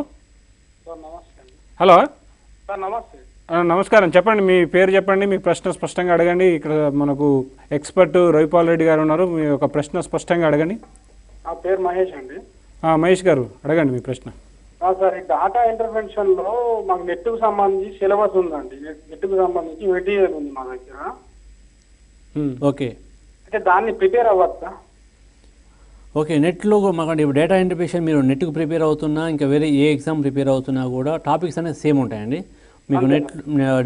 హలో నమస్కారం, చెప్పండి, మీ పేరు చెప్పండి, మీ ప్రశ్న స్పష్టంగా అడగండి. ఇక్కడ మనకు ఎక్స్పర్ట్ రవిపాల్ రెడ్డి గారు ఉన్నారు, మీ యొక్క ప్రశ్న స్పష్టంగా అడగండి. నా పేరు మహేష్ అండి. మహేష్ గారు అడగండి మీ ప్రశ్న. సార్, ఈ డాటా ఇంటర్వెన్షన్ లో మాకు నెట్కు సంబంధించి సిలబస్ ఉందండి, నెట్కు సంబంధించి మెటీరియల్ ఉంది మా దగ్గర. ఓకే, అంటే దాన్ని ప్రిపేర్ అవ్వచ్చా? ఓకే, నెట్లో మాకు డేటా ఇంటర్ప్రిటేషన్ మీరు నెట్కు ప్రిపేర్ అవుతున్నా, ఇంకా వేరే ఏ ఎగ్జామ్ ప్రిపేర్ అవుతున్నా కూడా టాపిక్స్ అనేది సేమ్ ఉంటాయండి. మీకు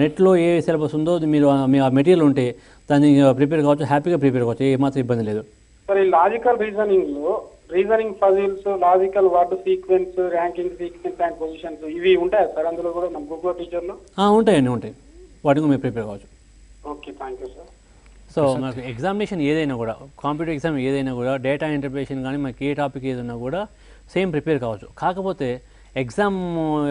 నెట్లో ఏ సిలబస్ ఉందో మీరు మీ ఆ మెటీరియల్ ఉంటే దాన్ని ప్రిపేర్ కావచ్చు, హ్యాపీగా ప్రిపేర్ కావచ్చు, ఏమాత్రం ఇబ్బంది లేదు. సార్, ఈ లాజికల్ రీజనింగ్ లో reasoning puzzles, logical word sequence, ranking sequence and positions ఇవి ఉంటాయా సార్ అందులో కూడా మన బుక్ టీచర్లో? ఉంటాయండి, ఉంటాయి, వాటికి మీరు ప్రిపేర్ కావచ్చు. Okay, thank you sir. So మనకు ఎగ్జామినేషన్ ఏదైనా కూడా, కాంపిటేటివ్ ఎగ్జామ్ ఏదైనా కూడా, డేటా ఇంటర్ప్రిటేషన్ కానీ మనకి ఏ టాపిక్ ఏదైనా కూడా సేమ్ ప్రిపేర్ కావచ్చు. కాకపోతే ఎగ్జామ్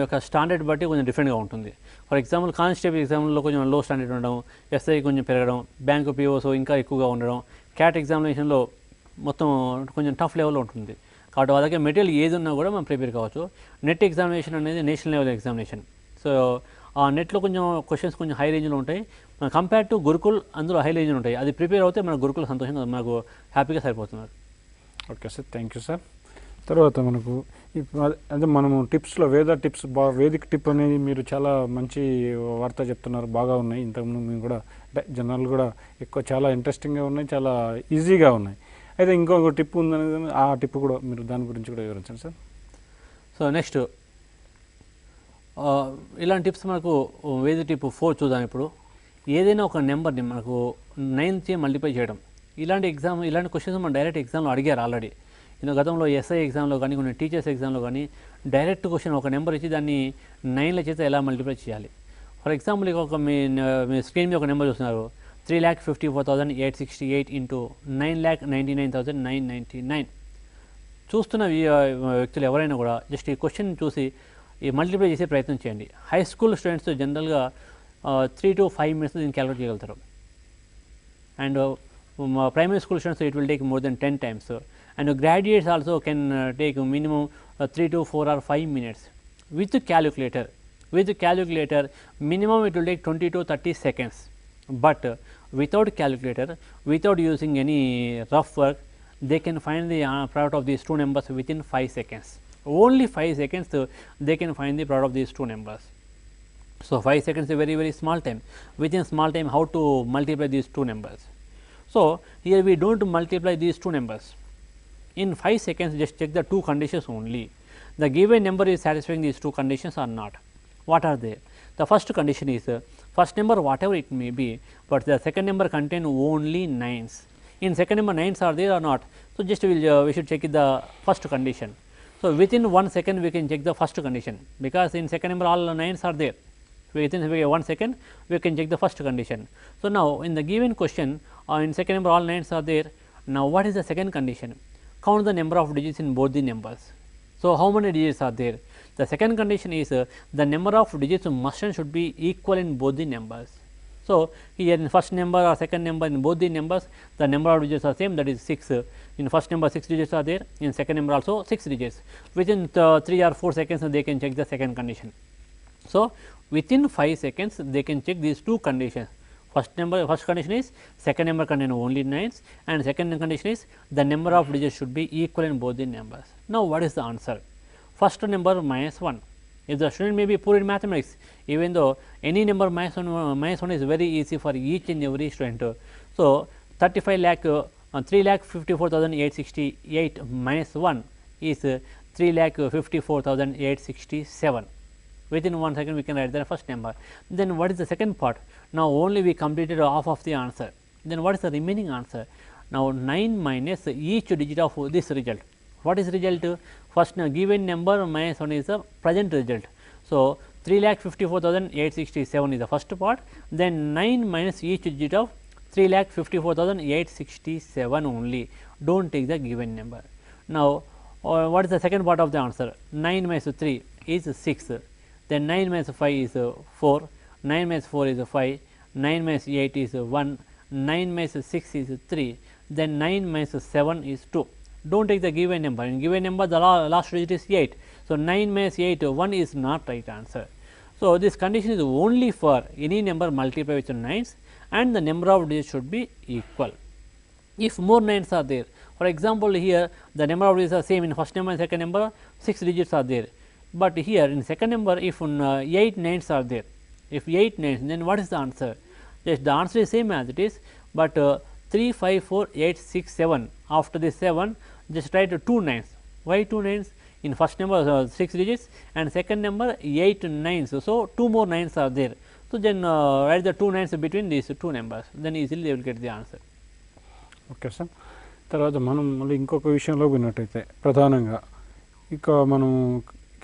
యొక్క స్టాండర్డ్ బట్టి కొంచెం డిఫరెంట్గా ఉంటుంది. ఫర్ ఎగ్జాంపుల్, కానిస్టేబుల్ ఎగ్జామ్లో కొంచెం లో స్టాండర్డ్ ఉండడం, ఎస్ఐ కొంచెం పెరగడం, బ్యాంకు పిఓస్ ఇంకా ఎక్కువగా ఉండడం, క్యాట్ ఎగ్జామినేషన్లో మొత్తం కొంచెం టఫ్ లెవెల్లో ఉంటుంది. కాబట్టి వాళ్ళ దగ్గర మెటీరియల్ ఏది ఉన్నా కూడా మనం ప్రిపేర్ కావచ్చు. నెట్ ఎగ్జామినేషన్ అనేది నేషనల్ లెవెల్ ఎగ్జామినేషన్. సో ఆ నెట్లో కొంచెం క్వశ్చన్స్ కొంచెం హై రేంజ్లో ఉంటాయి, కంపేర్ టు గురుకుల్ అందులో హై రేంజ్లో ఉంటాయి. అది ప్రిపేర్ అవుతే మన గురుకుల్ సంతోషంగా మనకు హ్యాపీగా సరిపోతున్నారు. Okay sir, thank you sir. తర్వాత మనకు అంటే మనము టిప్స్లో టిప్స్ వేదిక టిప్ అనేది మీరు చాలా మంచి వార్త చెప్తున్నారు, బాగా ఉన్నాయి. ఇంతకుముందు మేము కూడా అంటే జనాలు కూడా ఎక్కువ చాలా ఇంట్రెస్టింగ్గా ఉన్నాయి, చాలా ఈజీగా ఉన్నాయి. అయితే ఇంకొక టిప్ ఉందని ఆ టిప్ కూడా మీరు దాని గురించి కూడా వివరించండి సార్. సో నెక్స్ట్ ఇలాంటి టిప్స్ మనకు వేదిక టిప్ 4 చూద్దాం. ఇప్పుడు ఏదైనా ఒక నెంబర్ని మనకు 9 మల్టిప్లై చేయడం, ఇలాంటి క్వశ్చన్స్ మనం డైరెక్ట్ ఎగ్జామ్లో అడిగారు ఆల్రెడీ. గతంలో ఎస్ఐ ఎగ్జామ్లో కానీ కొన్ని టీచర్స్ ఎగ్జామ్లో కానీ డైరెక్ట్ క్వశ్చన్ ఒక నెంబర్ ఇచ్చి దాన్ని 9ల చేత ఎలా మల్టిప్లై చేయాలి. ఫర్ ఎగ్జాంపుల్ ఒక మీ స్క్రీన్ మీద ఒక నెంబర్ చూస్తున్నారు, 3,54,868 ఇంటూ 9,99,999. చూస్తున్న వ్యక్తులు ఎవరైనా కూడా జస్ట్ ఈ క్వశ్చన్ చూసి ఈ మల్టిప్లై చేసే ప్రయత్నం చేయండి. హై స్కూల్ స్టూడెంట్స్ జనరల్గా 3 to 5 minutes దీన్ని క్యాలిక్యులేట్ చేయగలుగుతారు. And primary school students it will take more than 10 times. And graduates also can take minimum 3 to 4 or 5 minutes. With the calculator minimum it will take 20 to 30 seconds. But without calculator, without using any rough work, they can find the product of these two numbers within 5 seconds. Only 5 seconds they can find the product of these two numbers. So 5 seconds is a very small time. Within small time, how to multiply these two numbers? So here we don't multiply these two numbers. In 5 seconds, just check the two conditions only. The given number is satisfying these two conditions or not. What are they? The first condition is first number whatever it may be, but the second number contain only 9s. In second number 9s are there or not? So just we should check the first condition. So within 1 second we can check the first condition, because in second number all 9s are there. Within 1 second we can check the first condition. So now in the given question in second number all 9s are there. Now what is the second condition? Count the number of digits in both the numbers. So how many digits are there? The second condition is the number of digits must and should be equal in both the numbers. So here in first number or second number in both the numbers the number of digits are same, that is 6. In first number 6 digits are there, in second number also 6 digits. Within 3 or 4 seconds they can check the second condition. So within 5 seconds they can check these two conditions. First condition is second number contain only 9s, and second condition is the number of digits should be equal in both the numbers. Now what is the answer? First number -1. If the student may be poor in mathematics, even though any number -1 is very easy for each and every student. So 3,54,868 -1 is 3,54,867. Within 1 second we can write the first number. Then what is the second part? Now only we completed half of the answer. Then what is the remaining answer? Now 9 minus each digit of this result. What is result? First given number -1 is the present result. So 3,54,867 is the first part. Then 9 minus each digit of 3,54,867 only. Don't take the given number. Now what is the second part of the answer? 9 minus 3 is 6. Then 9 minus 5 is 4, 9 minus 4 is 5, 9 minus 8 is 1, 9 minus 6 is 3, then 9 minus 7 is 2. Don't take the given number. In given number the last digit is 8. So 9 minus 8, 1 is not right answer. So this condition is only for any number multiplied with 9s, and the number of digits should be equal. If more 9s are there, for example here the number of digits are same in first number and second number, 6 digits are there. But here in second number if 8 9s are there, if 8 9s, then what is the answer? Yes, the answer is same as it is, but 3 5 4 8 6 7, after this 7 just write 2 9s. Why 2 9s? In first number 6 digits and second number 8 9s, so 2 more 9s are there. So then write the 2 9s between these two numbers, then easily they will get the answer. Okay sir. తర్వాత మనం మళ్ళీ ఇంకొక విషయంలో విన్నట్టయితే ప్రధానంగా ఇక మనం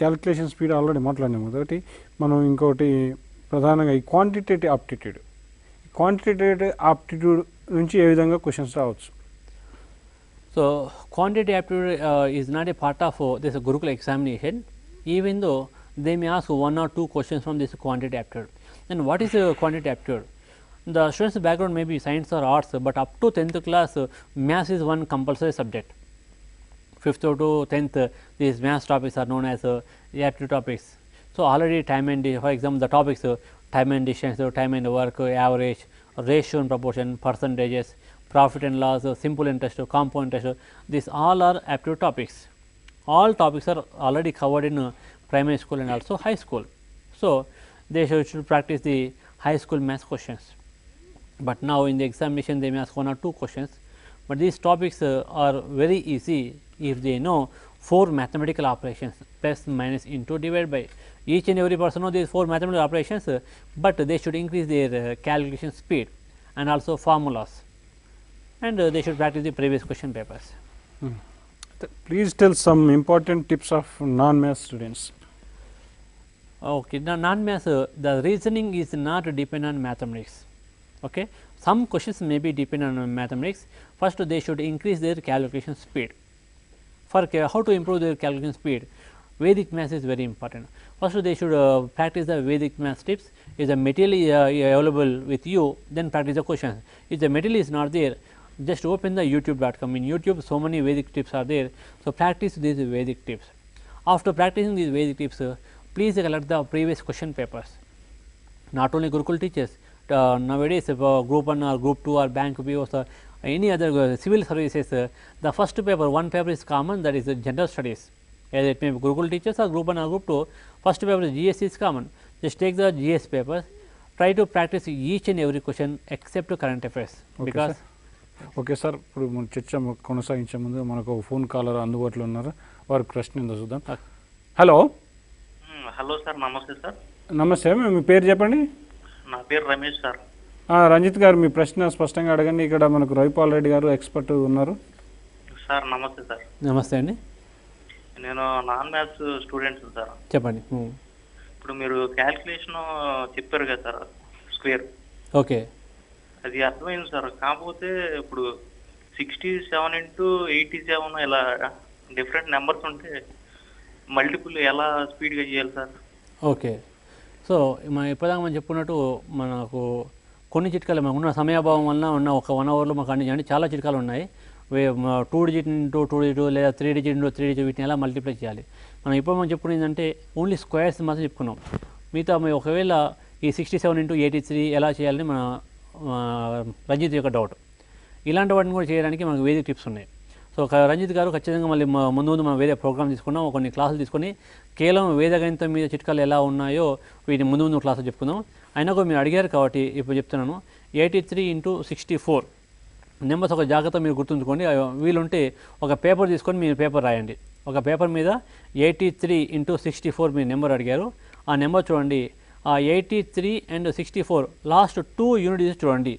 calculation speed already మాట్లాడినాము. ఒకటి మనం ఇంకోటి ప్రధానంగా ఈ క్వాంటిటేటివ్ ఆప్టిట్యూడ్ నుంచి ఏ విధంగా క్వశ్చన్స్ రావచ్చు? So quantitative aptitude is not a part of this Gurukula examination, even though they may ask 1 or 2 questions from this quantitative aptitude. Then what is quantitative aptitude? The student's background may be science or arts, but up to 10th class maths is one compulsory subject. 5th to 10th these maths topics are known as the aptitude topics. So already time and for example the topics time and distance, time and work, average, ratio and proportion, percentages, profit and loss, simple interest, compound interest, these all are aptitude topics. All topics are already covered in primary school and also high school. So, they should practice the high school maths questions. But now in the examination they may ask 1 or 2 questions, but these topics are very easy if they know 4 mathematical operations, plus, minus, into, divide by. Each and every person know these 4 mathematical operations, but they should increase their calculation speed and also formulas, and they should practice the previous question papers. Please tell some important tips of non-math students. Okay, now non-math, the reasoning is not dependent on mathematics. Okay, some questions may be dependent on mathematics. First, they should increase their calculation speed. For how to improve their calculation speed, Vedic math is very important. First, they should practice the Vedic math tips. If the material is available with you, then practice the questions. If the material is not there, just open the youtube.com. In YouTube, so many Vedic tips are there. So, practice these Vedic tips. After practicing these Vedic tips, please collect the previous question papers. Not only Gurukul teachers, nowadays if group 1 or group 2 or bank POs or any other civil services, the first paper, one paper is common, that is general studies. Either it may be Gurukul teachers or group 1 or group 2, first paper is GS is common. Just take the GS papers, try to practice each and every question except current affairs. Okay, because okay sir, ఇప్పుడు మన చర్చ కొనసాగించే ముందు మనకు phone caller అందుబాటులో ఉన్నారు, వారి ప్రశ్న ఏందో చూద్దాం. హలో. హలో సార్, నమస్తే సార్. నమస్తే, మీ పేరు చెప్పండి. నా పేరు రమేష్ సార్. రంజిత్ గారు, మీ ప్రశ్న స్పష్టంగా అడగండి. ఇక్కడ మనకు రవిపాల్ రెడ్డి గారు ఎక్స్పర్ట్ ఉన్నారు. సార్ నమస్తే సార్. నమస్తే అండి. నేను నాన్ మ్యాథ్స్ స్టూడెంట్స్ సార్. చెప్పండి. ఇప్పుడు మీరు క్యాల్కులేషన్ చెప్పారు కదా సార్, స్క్వేర్. ఓకే, అది అర్థమైంది సార్. కాకపోతే ఇప్పుడు 67 into 87 ఇలా డిఫరెంట్ నెంబర్స్ ఉంటే మల్టిపుల్ ఎలా స్పీడ్గా చేయాలి సార్? ఓకే. సో మనం ఇప్పటిదాకా మనం చెప్పుకున్నట్టు మనకు కొన్ని చిట్కాలు, మనకు ఉన్న సమయాభావం వలన ఉన్న ఒక 1 అవర్లో మాకు అన్ని చాలా చిట్కాలు ఉన్నాయి. 2 digit into 2 digit లేదా 3 digit into 3 digit వీటిని ఎలా మల్టిప్లై చేయాలి. మనం ఇప్పుడు మనం చెప్పుకునేది ఏంటంటే ఓన్లీ స్క్వేర్స్ మాత్రం చెప్పుకున్నాం. మిగతా ఒకవేళ ఈ 67 into 83 ఎలా చేయాలని మన రంజిత్ యొక్క డౌట్. ఇలాంటి వాటిని కూడా చేయడానికి మనకు వేదిక టిప్స్ ఉన్నాయి. సో రంజిత్ గారు ఖచ్చితంగా మళ్ళీ ముందు మనం వేరే ప్రోగ్రామ్ తీసుకున్నాం, కొన్ని క్లాసులు తీసుకొని కేవలం వేదగణితం మీద చిట్కాలు ఎలా ఉన్నాయో వీటిని ముందు క్లాసులు చెప్పుకుందాం. అయినా కూడా మీరు అడిగారు కాబట్టి ఇప్పుడు చెప్తున్నాను. 83 into 64 నెంబర్స్ ఒక జాగ్రత్త మీరు గుర్తుంచుకోండి. వీలుంటే ఒక పేపర్ తీసుకొని మీరు పేపర్ రాయండి. ఒక పేపర్ మీద 83 into 64 మీరు నెంబర్ అడిగారు. ఆ నెంబర్ చూడండి. ఆ 83 and 64 లాస్ట్ 2 యూనిట్స్ చూడండి.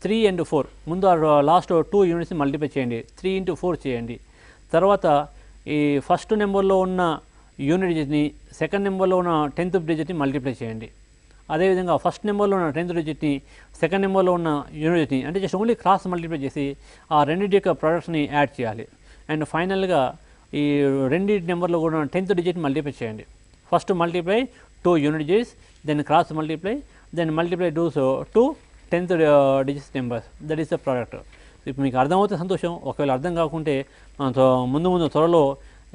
3 and 4 ముందు లాస్ట్ 2 యూనిట్స్ని మల్టిప్లై చేయండి. 3 into 4 చేయండి. తర్వాత ఈ ఫస్ట్ నెంబర్లో ఉన్న యూనిట్ డిజిట్ని సెకండ్ నెంబర్లో ఉన్న 10th డిజిట్ని మల్టిప్లై చేయండి. అదేవిధంగా ఫస్ట్ నెంబర్లో ఉన్న 10th డిజిట్ని సెకండ్ నెంబర్లో ఉన్న యూనిట్ డిజిట్ని అంటే జస్ట్ ఓన్లీ క్రాస్ మల్టిప్లై చేసి ఆ రెండింటి యొక్క ప్రొడక్ట్స్ని యాడ్ చేయాలి. అండ్ ఫైనల్గా ఈ రెండింటి నెంబర్లో కూడా 10th డిజిట్ని మల్టిప్లై చేయండి. First multiply 2 unit digits, then cross multiply, then multiply does 2 10th digits numbers. That is the product. ఇప్పుడు మీకు అర్థమవుతే సంతోషం. ఒకవేళ అర్థం కాకుంటే మనం ముందు త్వరలో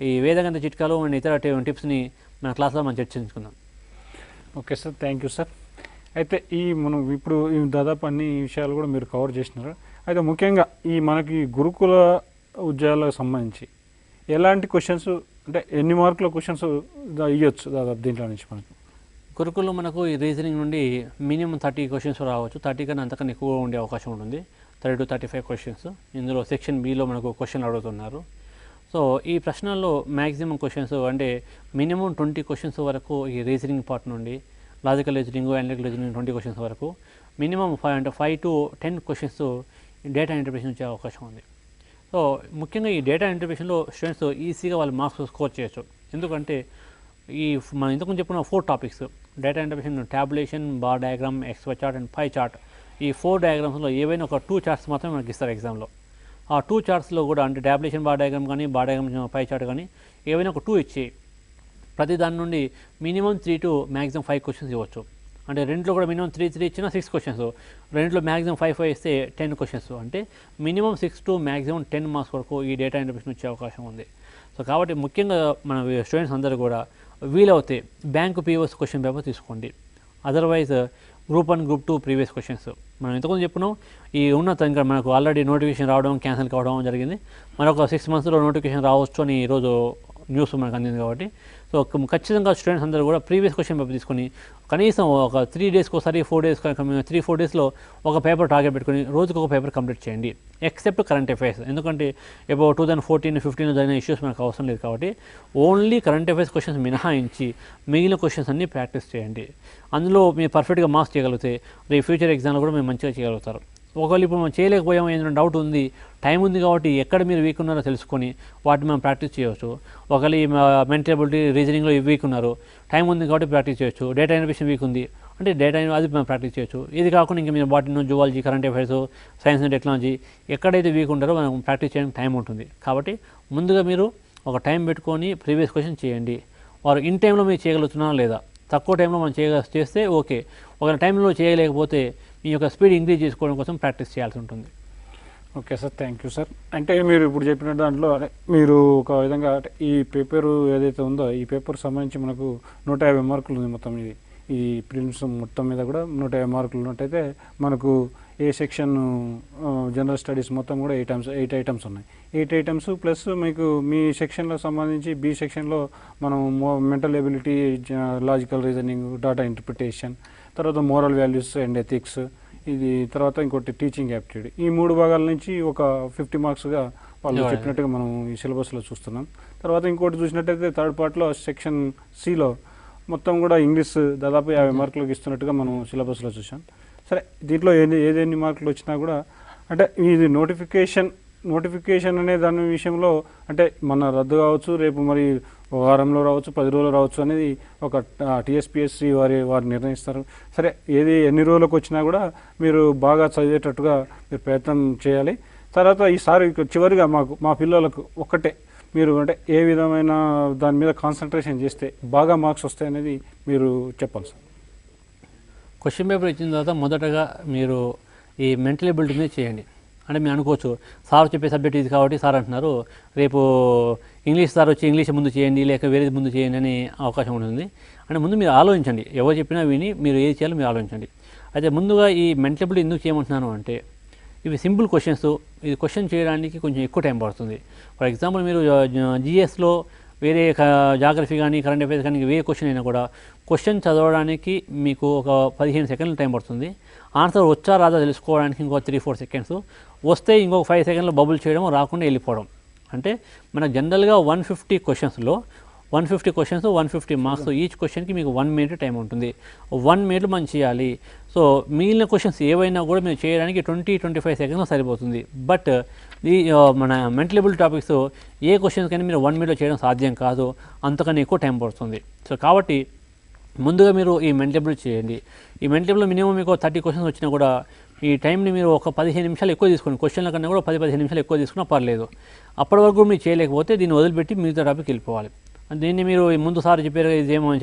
ఈ వేదగణిత చిట్కాలు అండ్ ఇతర టిప్స్ని మన క్లాస్లో మనం చర్చించుకుందాం. Okay sir, thank you sir. అయితే మనం ఇప్పుడు దాదాపు అన్ని విషయాలు కూడా మీరు కవర్ చేసినారు. అయితే ముఖ్యంగా మనకి గురుకుల ఉద్యోగాలకు సంబంధించి ఎలాంటి క్వశ్చన్స్, అంటే ఎన్ని మార్కుల క్వశ్చన్స్ ఇవ్వచ్చు దాదాపు దీంట్లో నుంచి మనకు? గురుకుల్లో మనకు ఈ రీజనింగ్ నుండి మినిమం 30 క్వశ్చన్స్ రావచ్చు. 30 కన్నా అంతకన్నా ఎక్కువ ఉండే అవకాశం ఉంటుంది. 30 to 35 క్వశ్చన్స్. ఇందులో సెక్షన్ బిలో మనకు క్వశ్చన్లు అడుగుతున్నారు. సో ఈ ప్రశ్నల్లో మ్యాక్సిమం క్వశ్చన్స్ అంటే మినిమం 20 క్వశ్చన్స్ వరకు ఈ రీజనింగ్ పార్ట్ నుండి, logical reasoning, analytical reasoning 20 questions వరకు, minimum 5 to 10 questions data interpretation వచ్చే అవకాశం ఉంది. సో ముఖ్యంగా ఈ డేటా ఇంటర్ప్రిటేషన్లో స్టూడెంట్స్ ఈజీగా వాళ్ళు మార్క్స్ స్కోర్ చేయొచ్చు. ఎందుకంటే మనం ఇంతకుముందు చెప్పుకున్న 4 topics data interpretation, tabulation, bar diagram, X Y chart and pie chart. ఈ 4 డయాగ్రామ్స్లో ఏవైనా ఒక 2 చార్ట్స్ మాత్రమే మనకి ఇస్తారు ఎగ్జామ్లో. ఆ 2 చార్ట్స్లో కూడా అంటే ట్యాబులేషన్ బార్ డయాగ్రామ్ కానీ, బార్ డయాగ్రామ్ పై చార్ట్ కానీ ఏవైనా ఒక 2 ఇచ్చి ప్రతి దాని నుండి మినిమం 3 to మ్యాక్సిమం 5 క్వశ్చన్స్ ఇవ్వచ్చు. అంటే రెంట్లో కూడా మినిమం 3 ఇచ్చినా 6 క్వశ్చన్స్, రెంట్లో మ్యాక్సిమం 5 ఇస్తే 10 క్వశ్చన్స్. అంటే మినిమం 6 to మ్యాక్సిమం 10 మార్క్స్ వరకు ఈ డేటా ఇంటర్ప్రిటేషన్ వచ్చే అవకాశం ఉంది. సో కాబట్టి ముఖ్యంగా మన స్టూడెంట్స్ అందరూ కూడా వీలవుతే బ్యాంకు పీఓఎస్ క్వశ్చన్ పేపర్ తీసుకోండి. Otherwise group 1, group 2 previous questions మనం ఇంతకుముందు చెప్పున్నాం. ఈ ఇంకా మనకు ఆల్రెడీ నోటిఫికేషన్ రావడం, క్యాన్సిల్ కావడం జరిగింది. మరొక 6 monthsలో నోటిఫికేషన్ రావచ్చు అని ఈరోజు న్యూస్ మనకు అందింది కాబట్టి సో ఖచ్చితంగా స్టూడెంట్స్ అందరూ కూడా ప్రీవియస్ క్వశ్చన్ పేపర్ తీసుకొని కనీసం ఒక 3 డేస్కి ఒకసారి 4 డేస్ 3-4 డేస్లో ఒక పేపర్ టార్గెట్ పెట్టుకొని రోజుకు ఒక పేపర్ కంప్లీట్ చేయండి, ఎక్సెప్ట్ కరెంట్ అఫైర్స్. ఎందుకంటే అబౌట్ 2014-15 జరిగిన ఇష్యూస్ మనకు అవసరం లేదు కాబట్టి ఓన్లీ కరెంట్ అఫైర్స్ క్వశ్చన్స్ మినహాయించి మిగిలిన క్వశ్చన్స్ అన్నీ ప్రాక్టీస్ చేయండి. అందులో మీరు పర్ఫెక్ట్గా మార్క్స్ చేయగలిగితే రేపు ఫ్యూచర్ ఎగ్జామ్లో కూడా మీరు మంచిగా చేయగలుగుతారు. ఒకవేళ ఇప్పుడు మనం చేయలేకపోయాము ఏదైనా డౌట్ ఉంది, టైం ఉంది కాబట్టి ఎక్కడ మీరు వీక్ ఉన్నారో తెలుసుకొని వాటిని మనం ప్రాక్టీస్ చేయవచ్చు. ఒకవేళ ఈ మెంటల్ ఎబిలిటీ రీజనింగ్లో వీక్ ఉన్నారు, టైం ఉంది కాబట్టి ప్రాక్టీస్ చేయొచ్చు. డేటా ఇన్ఫర్మేషన్ వీక్ ఉంది అంటే డేటా అది మనం ప్రాక్టీస్ చేయొచ్చు. ఇది కాకుండా ఇంకా మీరు botany, zoology, current affairs, science and technology ఎక్కడైతే వీక్ ఉంటారో మనం ప్రాక్టీస్ చేయడానికి టైం ఉంటుంది. కాబట్టి ముందుగా మీరు ఒక టైం పెట్టుకొని ప్రీవియస్ క్వశ్చన్ చేయండి. వారు ఇన్ టైంలో మీరు చేయగలుగుతున్నారా లేదా, తక్కువ టైంలో మనం చేస్తే ఓకే. ఒకవేళ టైంలో చేయలేకపోతే మీ యొక్క స్పీడ్ ఇంక్రీజ్ చేసుకోవడం కోసం ప్రాక్టీస్ చేయాల్సి ఉంటుంది. Okay sir, thank you sir. అంటే మీరు ఇప్పుడు చెప్పిన దాంట్లో మీరు ఒక విధంగా ఈ పేపరు ఏదైతే ఉందో ఈ పేపర్ సంబంధించి మనకు 150 మార్కులు ఉంది మొత్తం. ఈ ప్రిలిమ్స్ మొత్తం మీద కూడా 150 మార్కులు ఉన్నట్టయితే మనకు ఏ సెక్షన్ జనరల్ స్టడీస్ మొత్తం కూడా 8 ఐటమ్స్ ఉన్నాయి. 8 ఐటమ్స్ ప్లస్ మీకు మీ సెక్షన్లో సంబంధించి బి సెక్షన్లో మనం mental ability, logical reasoning, data interpretation, తర్వాత మోరల్ వాల్యూస్ అండ్ ఎథిక్స్, ఇది తర్వాత ఇంకోటి టీచింగ్ యాప్టిట్యూడ్, ఈ 3 భాగాల నుంచి ఒక 50 మార్క్స్గా వాళ్ళు చెప్పినట్టుగా మనం ఈ సిలబస్లో చూస్తున్నాం. తర్వాత ఇంకోటి చూసినట్టయితే థర్డ్ పార్ట్లో సెక్షన్ సిలో మొత్తం కూడా ఇంగ్లీష్ దాదాపు 50 మార్కులకు ఇస్తున్నట్టుగా మనం సిలబస్లో చూసాం. సరే, దీంట్లో ఏదెన్ని మార్కులు వచ్చినా కూడా అంటే ఇది నోటిఫికేషన్ అనే దాని విషయంలో అంటే మన రద్దు కావచ్చు, రేపు మరి వారంలో రావచ్చు, 10 రోజులు రావచ్చు అనేది ఒక టీఎస్పీఎస్సీ వారు నిర్ణయిస్తారు. సరే, ఎన్ని రోజులకు వచ్చినా కూడా మీరు బాగా చదివేటట్టుగా మీరు ప్రయత్నం చేయాలి. తర్వాత ఈసారి చివరిగా మా పిల్లలకు ఒక్కటే మీరు అంటే ఏ విధమైన దాని మీద కాన్సన్ట్రేషన్ చేస్తే బాగా మార్క్స్ వస్తాయనేది మీరు చెప్పాలి సార్. క్వశ్చన్ పేపర్ ఇచ్చిన తర్వాత మొదటగా మీరు ఈ మెంటల్ ఎబిలిటీ మీద చేయండి. అంటే మీరు అనుకోవచ్చు సార్ చెప్పే సబ్జెక్ట్ ఇది కాబట్టి సార్ అంటున్నారు, రేపు ఇంగ్లీష్ సార్ వచ్చి ఇంగ్లీష్ ముందు చేయండి లేక వేరేది ముందు చేయండి అని అవకాశం ఉంటుంది. అంటే ముందు మీరు ఆలోచించండి, ఎవరు చెప్పినా విని మీరు ఏది చేయాలో మీరు ఆలోచించండి. అయితే ముందుగా ఈ మెంటల్ ఎబిలిటీ ఎందుకు చేయమంటున్నాను అంటే ఇవి సింపుల్ క్వశ్చన్స్, ఇది క్వశ్చన్ చేయడానికి కొంచెం ఎక్కువ టైం పడుతుంది. ఫర్ ఎగ్జాంపుల్ మీరు జిఎస్లో వేరే జాగ్రఫీ కానీ కరెంట్ అఫైర్స్ కానీ వేరే క్వశ్చన్ అయినా కూడా క్వశ్చన్ చదవడానికి మీకు ఒక 15 సెకండ్లు టైం పడుతుంది. ఆన్సర్ వచ్చా రాదా తెలుసుకోవడానికి ఇంకో 3-4 సెకండ్స్, వస్తే ఇంకొక 5 సెకండ్లో బబుల్ చేయడం, రాకుండా వెళ్ళిపోవడం. అంటే మనకు జనరల్గా 150 క్వశ్చన్స్లో 150 క్వశ్చన్స్ 150 మార్క్స్, ఈచ్ క్వశ్చన్కి మీకు 1 మినిట్ టైం ఉంటుంది. 1 మినిట్ మనం చేయాలి. సో మిగిలిన క్వశ్చన్స్ ఏవైనా కూడా మీరు చేయడానికి 20-25 సెకండ్స్ సరిపోతుంది. బట్ ఈ మన మెంటల్ ఎబిలిటీ టాపిక్స్ ఏ క్వశ్చన్స్ కానీ మీరు 1 మినిట్లో చేయడం సాధ్యం కాదు, అంతకన్నా ఎక్కువ టైం పడుతుంది. సో కాబట్టి ముందుగా మీరు ఈ మెంటల్ ఎబిలిటీ చేయండి. ఈ మెంటల్ ఎబిలిటీ మినిమం మీకు 30 క్వశ్చన్స్ వచ్చినా కూడా ఈ టైంని మీరు ఒక 15 నిమిషాలు ఎక్కువ తీసుకోండి. క్వశ్చన్ల కన్నా కూడా 10-15 నిమిషాలు ఎక్కువ తీసుకున్నా పర్లేదు. అప్పటి వరకు మీరు చేయలేకపోతే దీన్ని వదిలిపెట్టి మిగతా టాపిక్ వెళ్ళిపోవాలి. దీన్ని మీరు ముందు సార్ చెప్పారు ఇది చేయమని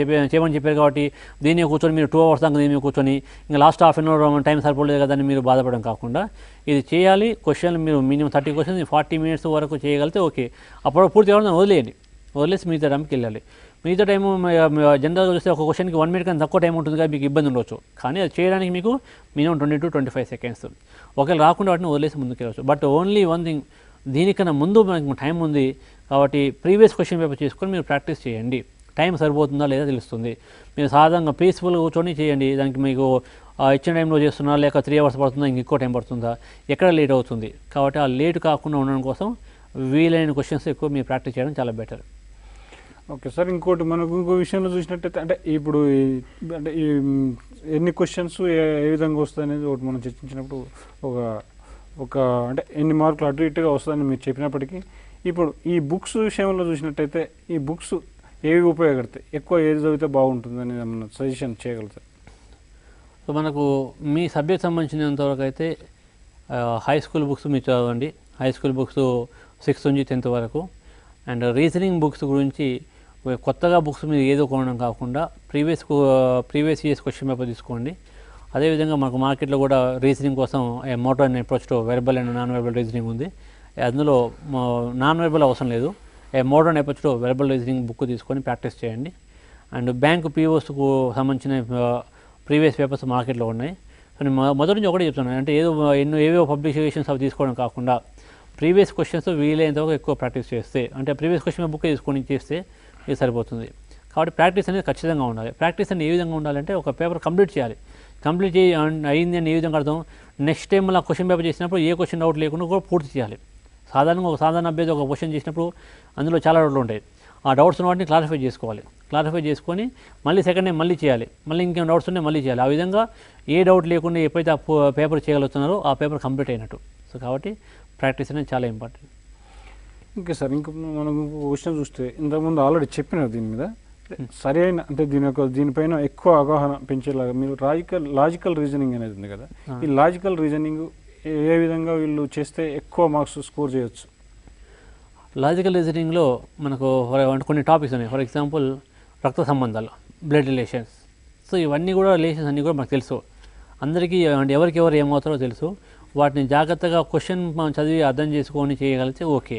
చెప్పారు కాబట్టి దీన్ని కూర్చొని మీరు 2 అవర్స్ దాకా దీన్ని కూర్చొని ఇంకా last half an hour time సరిపోలేదు కదా అని మీరు బాధపడడం కాకుండా ఇది చేయాలి. క్వశ్చన్ మీరు మినిమం 30 క్వశ్చన్స్ 40 మినిట్స్ వరకు చేయగలిగితే ఓకే. అప్పుడు పూర్తి కావాలని వదిలేసి మిగతా టైంకి వెళ్ళాలి. మిగతా టైము జనరల్గా చూస్తే ఒక క్వశ్చన్కి 1 మినిట్ కన్నా తక్కువ టైం ఉంటుంది కదా, మీకు ఇబ్బంది ఉండవచ్చు. కానీ అది చేయడానికి మీకు మినిమం 20-25 సెకండ్స్. ఒకవేళ రాకుండా వాటిని వదిలేసి ముందుకు వెళ్ళవచ్చు. బట్ ఓన్లీ వన్ థింగ్, దీనికన్నా ముందు మనకు టైం ఉంది కాబట్టి ప్రీవియస్ క్వశ్చన్ పేపర్ చేసుకొని మీరు ప్రాక్టీస్ చేయండి. టైం సరిపోతుందా లేదా తెలుస్తుంది. మీరు సాధారణంగా పీస్ఫుల్గా కూర్చొని చేయండి. దానికి మీకు ఇచ్చిన టైంలో చేస్తున్నా లేక 3 అవర్స్ పడుతుందా, ఇంక ఎక్కువ టైం పడుతుందా, ఎక్కడ లేట్ అవుతుంది. కాబట్టి ఆ లేట్ కాకుండా ఉండడం కోసం వీలైన క్వశ్చన్స్ ఎక్కువ మీరు ప్రాక్టీస్ చేయడం చాలా బెటర్. ఓకే సార్, ఇంకోటి మనకు ఇంకో విషయంలో చూసినట్టయితే అంటే ఇప్పుడు అంటే ఈ ఎన్ని క్వశ్చన్స్ ఏ విధంగా వస్తాయి అనేది ఒకటి మనం చర్చించినప్పుడు ఒక అంటే ఎన్ని మార్కులు అటు ఇటుగా వస్తుందని మీరు చెప్పినప్పటికీ ఇప్పుడు ఈ బుక్స్ విషయంలో చూసినట్టయితే ఈ బుక్స్ ఏవి ఉపయోగపడతాయి, ఎక్కువ ఏది చదివితే బాగుంటుందని ఏమన్నా సజెషన్ చేయగలుగుతారు? సో మనకు మీ సబ్జెక్ట్ సంబంధించినంతవరకు అయితే హై స్కూల్ బుక్స్ మీరు చదవండి. హై స్కూల్ బుక్స్ 6th నుంచి 10th వరకు. అండ్ రీజనింగ్ బుక్స్ గురించి కొత్తగా బుక్స్ మీరు ఏదో కొనడం కాకుండా ప్రీవియస్ ఇయర్స్ క్వశ్చన్ పేపర్ తీసుకోండి. అదేవిధంగా మనకు మార్కెట్లో కూడా రీజనింగ్ కోసం modern approach to verbal and non verbal reasoning ఉంది. అందులో నాన్ వెర్బల్ అవసరం లేదు, modern approach to verbal reasoning book తీసుకొని ప్రాక్టీస్ చేయండి. అండ్ బ్యాంక్ పీఓస్కు సంబంధించిన ప్రీవియస్ పేపర్స్ మార్కెట్లో ఉన్నాయి. సో నేను మొదటి నుంచి ఒకటే చెప్తున్నాను, అంటే ఏవేవో పబ్లికేషన్స్ అవి తీసుకోవడం కాకుండా ప్రీవియస్ క్వశ్చన్స్ వీలైనంతవరకు ఎక్కువ ప్రాక్టీస్ చేస్తే, అంటే ప్రీవియస్ క్వశ్చన్ బుక్ తీసుకొని చేస్తే ఇది సరిపోతుంది. కాబట్టి ప్రాక్టీస్ అనేది ఖచ్చితంగా ఉండాలి. ప్రాక్టీస్ అనేది ఏ విధంగా ఉండాలంటే ఒక పేపర్ కంప్లీట్ చేయాలి. కంప్లీట్ అయింది అని ఏ విధంగా అర్థం, నెక్స్ట్ టైం అలా క్వశ్చన్ పేపర్ చేసినప్పుడు ఏ క్వశ్చన్ డౌట్ లేకుండా కూడా పూర్తి చేయాలి. సాధారణంగా ఒక సాధారణ అభ్యర్థి ఒక క్వశ్చన్ చేసినప్పుడు అందులో చాలా డౌట్లు ఉంటాయి. ఆ డౌట్స్ ఉన్న వాటిని క్లారిఫై చేసుకోవాలి. క్లారిఫై చేసుకొని మళ్ళీ సెకండ్ టైం మళ్ళీ చేయాలి. మళ్ళీ ఇంకేం డౌట్స్ ఉంటే మళ్ళీ చేయాలి. ఆ విధంగా ఏ డౌట్ లేకుండా ఎప్పుడైతే ఆ పేపర్ చేయగలుగుతున్నారో ఆ పేపర్ కంప్లీట్ అయినట్టు. సో కాబట్టి ప్రాక్టీస్ అనేది చాలా ఇంపార్టెంట్. ఓకే సార్, ఇంకా మనం క్వశ్చన్ చూస్తే ఇంతకుముందు ఆల్రెడీ చెప్పినారు దీని మీద సరైన, అంటే దీనిపైన ఎక్కువ అవగాహన పెంచేలాగా మీరు లాజికల్ రీజనింగ్ అనేది ఉంది కదా, ఈ లాజికల్ రీజనింగ్ ఏ విధంగా వీళ్ళు చేస్తే ఎక్కువ మార్క్స్ స్కోర్ చేయొచ్చు? లాజికల్ రీజనింగ్లో మనకు కొన్ని టాపిక్స్ ఉన్నాయి. ఫర్ ఎగ్జాంపుల్ రక్త సంబంధాలు, బ్లడ్ రిలేషన్స్. సో ఇవన్నీ కూడా రిలేషన్స్ అన్నీ కూడా మనకు తెలుసు. అందరికీ అంటే ఎవరికెవరు ఏమవుతారో తెలుసు. వాటిని జాగ్రత్తగా క్వశ్చన్ మనం చదివి అర్థం చేసుకొని చేయగలిగితే ఓకే.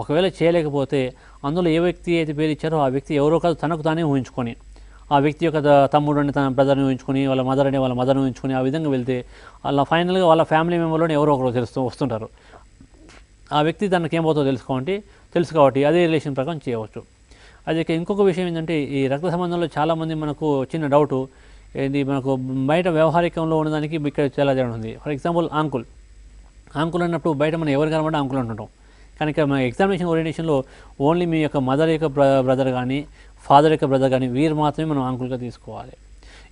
ఒకవేళ చేయలేకపోతే అందులో ఏ వ్యక్తి అయితే పేరు ఇచ్చారో ఆ వ్యక్తి ఎవరో కాదు తనకు తానే ఊహించుకొని, ఆ వ్యక్తి యొక్క తమ్ముడు అని తన బ్రదర్ని ఊహించుకొని, వాళ్ళ మదర్ అని వాళ్ళ మదర్ని ఊహించుకొని ఆ విధంగా వెళ్తే అలా ఫైనల్గా వాళ్ళ ఫ్యామిలీ మెంబర్లోనే ఎవరో ఒకరు వస్తుంటారు. ఆ వ్యక్తి తనకి ఏమవుతుందో తెలుసు కాబట్టి అదే రిలేషన్ ప్రకారం చేయవచ్చు. అది ఇంకొక విషయం ఏంటంటే ఈ రక్త సంబంధంలో చాలామంది మనకు చిన్న డౌటు ఇది మనకు బయట వ్యవహారికంలో ఉన్నదానికి ఇక్కడ చాలా తేడా ఉంది. ఫర్ ఎగ్జాంపుల్ అంకుల్ అన్నప్పుడు బయట మనం ఎవరు కనబడి అంకుల్ అంటుంటాం. కానీ ఇక్కడ మన ఎగ్జామినేషన్ ఓరియంటేషన్లో ఓన్లీ మీ యొక్క మదర్ యొక్క బ్రదర్ కానీ ఫాదర్ యొక్క బ్రదర్ కానీ వీరు మాత్రమే మనం అంకుల్గా తీసుకోవాలి.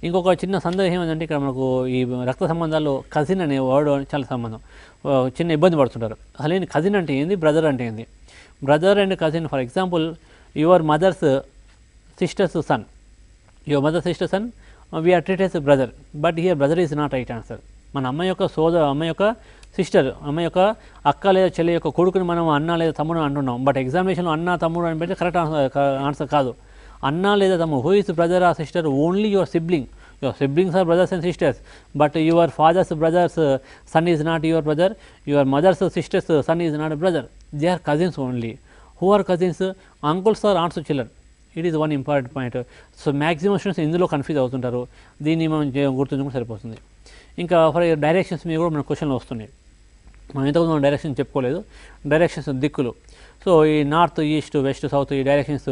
ఇంకొక చిన్న సందేహం ఏంటంటే ఇక్కడ మనకు ఈ రక్త సంబంధాల్లో కజిన్ అనే వర్డ్ చాలా సంబంధం చిన్న ఇబ్బంది పడుతుంటారు. అసలు కజిన్ అంటే ఏంది, బ్రదర్ అంటే ఏంది? Brother and cousin, for example your mother's sister's son, your mother sister son we are treat as brother, but here brother is not right answer. మన అమ్మ యొక్క అమ్మ యొక్క సిస్టర్, అమ్మ యొక్క అక్క లేదా చెల్లి యొక్క కొడుకుని మనం అన్న లేదా తమ్ముడు అంటున్నాం. బట్ ఎగ్జామినేషన్లో అన్న తమ్ముడు అని పెడితే కరెక్ట్ ఆన్సర్ కాదు. అన్న లేదా తమ్ముడు, who is brother or sister? Only your sibling. Your siblings are brothers and sisters, but your father's brother's son is not your brother, your mother's sister's son is not brother, they are cousins only. Who are cousins? Uncles are also children. It is one important point. So maximum students ఇందులో confuse అవుతుంటారు. దీన్ని మనం గుర్తుంచుకుంటే సరిపోతుంది. ఇంకా for directions మీద కూడా మన క్వశ్చన్లు వస్తున్నాయి. మనం ఇంతకుముందు మనం డైరెక్షన్ చెప్పుకోలేదు. డైరెక్షన్స్ దిక్కులు. సో ఈ నార్త్, ఈస్ట్, వెస్ట్, సౌత్ ఈ డైరెక్షన్స్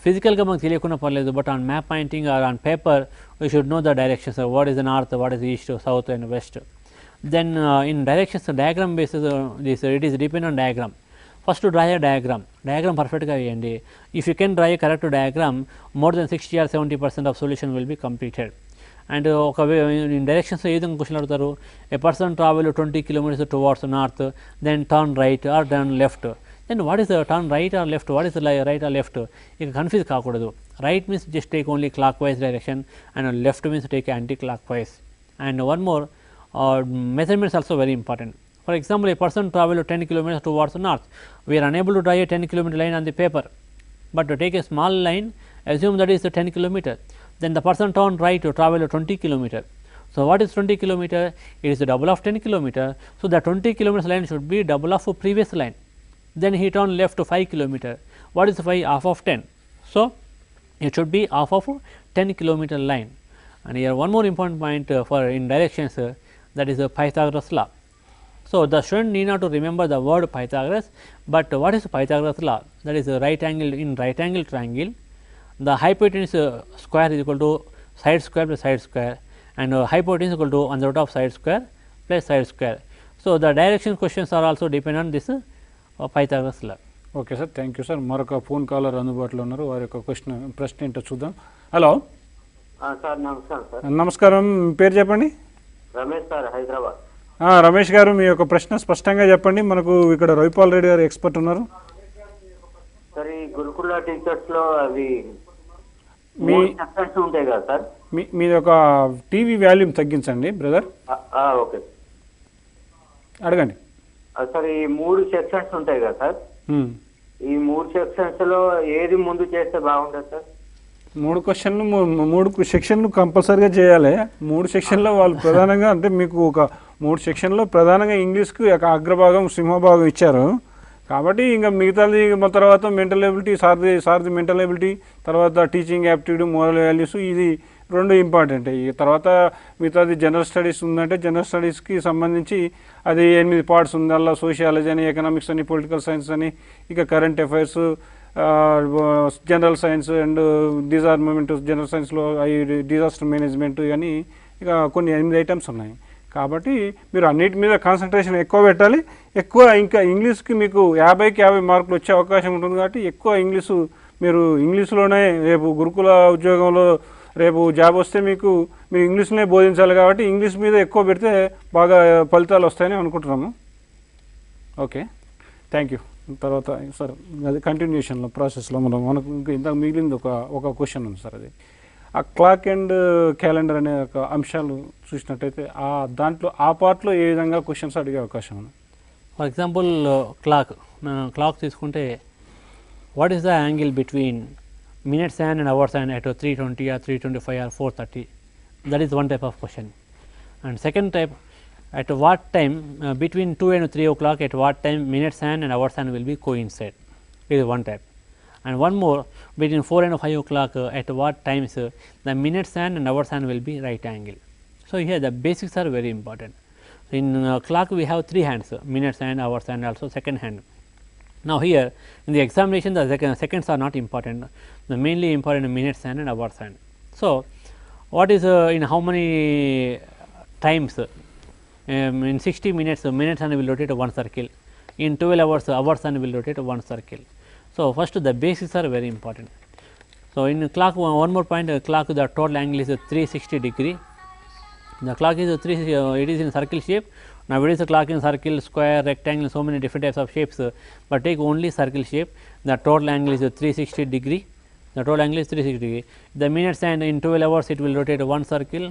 ఫిజికల్గా మనకు తెలియకుండా పర్లేదు, but on map pointing or on paper we should know the directions. What is the north, what is east, south and west. Then in directions diagram basis it is depend on diagram. First draw a diagram పర్ఫెక్ట్గా వేయండి. If you can draw a correct diagram, more than 60 or 70% of solution will be completed. And ఒక directions ఏ విధంగా question అడుగుతారు? A person travel 20 kilometers towards north, then turn right or turn left. Then what is the turn right or left, what is right or left? ఇక confuse కాకూడదు. Right means just take only clockwise direction and left means take anticlockwise. And one more, measurements also very important. For example, a person travel 10 kilometers towards the north. We are unable to draw a 10-kilometer line on the paper, but to take a small line, assume that is the 10 kilometer. Then the person turn right to travel 20 kilometer. So what is 20 kilometer? It is the double of 10 kilometer. So the 20 kilometers line should be double of a previous line. Then he turn left to 5 kilometer. What is 5? Half of 10. So it should be half of 10 kilometer line. And here one more important point for in directions, that is the Pythagoras law. So the student need not to remember the word Pythagoras, but what is Pythagoras law? That is right angle in right angle triangle. The hypotenuse square is equal to side square plus side square, and hypotenuse is equal to under root of side square plus side square. So the direction questions are also depend on this Pythagoras law. Okay sir, thank you sir. మరొక phone caller అందుబాటులో ఉన్నారు. వారి యొక్క ప్రశ్న ఏంటో చూద్దాం. Hello sir, నమస్కారం sir. నమస్కారం, మీ పేరు చెప్పండి. రమేష్ సార్, హైదరాబాద్. రమేష్ గారు, మీ యొక్క ప్రశ్న స్పష్టంగా చెప్పండి. మనకు ఇక్కడ రవిపాల్ రెడ్డి గారు ఎక్స్పర్ట్ ఉన్నారు. సార్, ఈ గురుకుల టీచర్స్ లో అవి మీ సెక్షన్స్ ఉంటాయి కదా సార్? మీ యొక్క టీవీ వాల్యూమ్ తగ్గించండి బ్రదర్. ఓకే, అడగండి. సార్ ఈ 3 సెక్షన్స్ ఉంటాయి కదా సార్, ఈ 3 సెక్షన్స్ లో ఏది ముందు చేస్తే బాగుంటుంది సార్? 3 క్వశ్చన్లు 3 సెక్షన్లు కంపల్సరీగా చేయాలి. 3 సెక్షన్లో వాళ్ళు ప్రధానంగా అంటే మీకు ఒక 3 సెక్షన్లో ప్రధానంగా ఇంగ్లీష్కు అగ్రభాగం సింహభాగం ఇచ్చారు. కాబట్టి ఇంకా మిగతాది తర్వాత మెంటల్ ఎబిలిటీ, సారథి మెంటల్ ఎబిలిటీ, తర్వాత టీచింగ్ యాప్టిట్యూడ్, మోరల్ వాల్యూస్, ఇది రెండు ఇంపార్టెంట్. ఈ తర్వాత మిగతాది జనరల్ స్టడీస్ ఉందంటే జనరల్ స్టడీస్కి సంబంధించి అది 8 పార్ట్స్ ఉంది. అలా సోషియాలజీ అని, ఎకనామిక్స్ అని, పొలిటికల్ సైన్స్ అని, ఇక current affairs, general science and disarmament, general సైన్స్లో డిజాస్టర్ మేనేజ్మెంట్ అని ఇక కొన్ని 8 ఐటమ్స్ ఉన్నాయి. కాబట్టి మీరు అన్నిటి మీద కాన్సన్ట్రేషన్ ఎక్కువ పెట్టాలి. ఎక్కువ ఇంకా ఇంగ్లీష్కి మీకు 50కి 50 మార్కులు వచ్చే అవకాశం ఉంటుంది. కాబట్టి ఎక్కువ మీరు ఇంగ్లీష్లోనే రేపు గురుకుల ఉద్యోగంలో రేపు జాబ్ వస్తే మీరు ఇంగ్లీష్లోనే బోధించాలి. కాబట్టి ఇంగ్లీష్ మీద ఎక్కువ పెడితే బాగా ఫలితాలు వస్తాయని అనుకుంటున్నాము. Okay, thank you. తర్వాత సార్ అది కంటిన్యూషన్లో ప్రాసెస్లో మనకు ఇంకా ఇంతకు మిగిలింది ఒక క్వశ్చన్ ఉంది సార్. అది ఆ క్లాక్ అండ్ క్యాలెండర్ అనే ఒక అంశాలు చూసినట్టయితే దాంట్లో ఆ పార్ట్లో ఏ విధంగా క్వశ్చన్స్ అడిగే అవకాశం ఉంది? ఫర్ ఎగ్జాంపుల్ క్లాక్ తీసుకుంటే what is the angle between minutes hand and hours hand at 3:20 or 3:25 or 4:30? That is one type of question. And second type, at what time between 2 and 3 o'clock, at what time minutes hand and hours hand will be coincide? This is one type. And one more, between 4 and 5 o'clock, at what times the minutes hand and hours hand will be right angle. So here the basics are very important. In clock we have 3 hands, minutes hand, hours hand, also second hand. Now here in the examination the seconds are not important, the mainly important minutes hand and hours hand. So what is in how many times in 60 minutes minutes hand will rotate one circle, in 12 hours hours hand will rotate one circle. So first the basics are very important. So in clock one more point, clock the total angle is 360 degree. The clock is it is in circle shape. Now it is a clock in circle, square, rectangle, so many different types of shapes, but take only circle shape. The total angle is 360 degree. The total angle is 360 degree. The minutes and in 12 hours it will rotate one circle.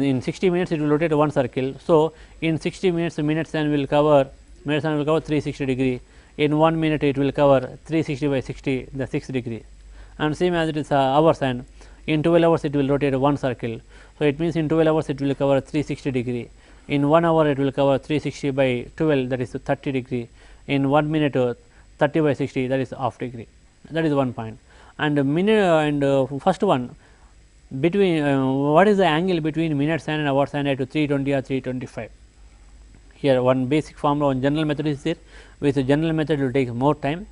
In 60 minutes it will rotate one circle. So in 60 minutes minutes and will cover 360 degree. In 1 minute it will cover 360 by 60, the 6 degree. And same as it is hours and in 12 hours it will rotate one circle. So it means in 12 hours it will cover 360 degree. In 1 hour it will cover 360 by 12, that is 30 degree. In 1 minute 30 by 60, that is half degree. That is one point. And first one, between what is the angle between minutes hand and hours hand at 3:20 or 3:25? Here one basic formula, one general method is there. With the general method it will take more time,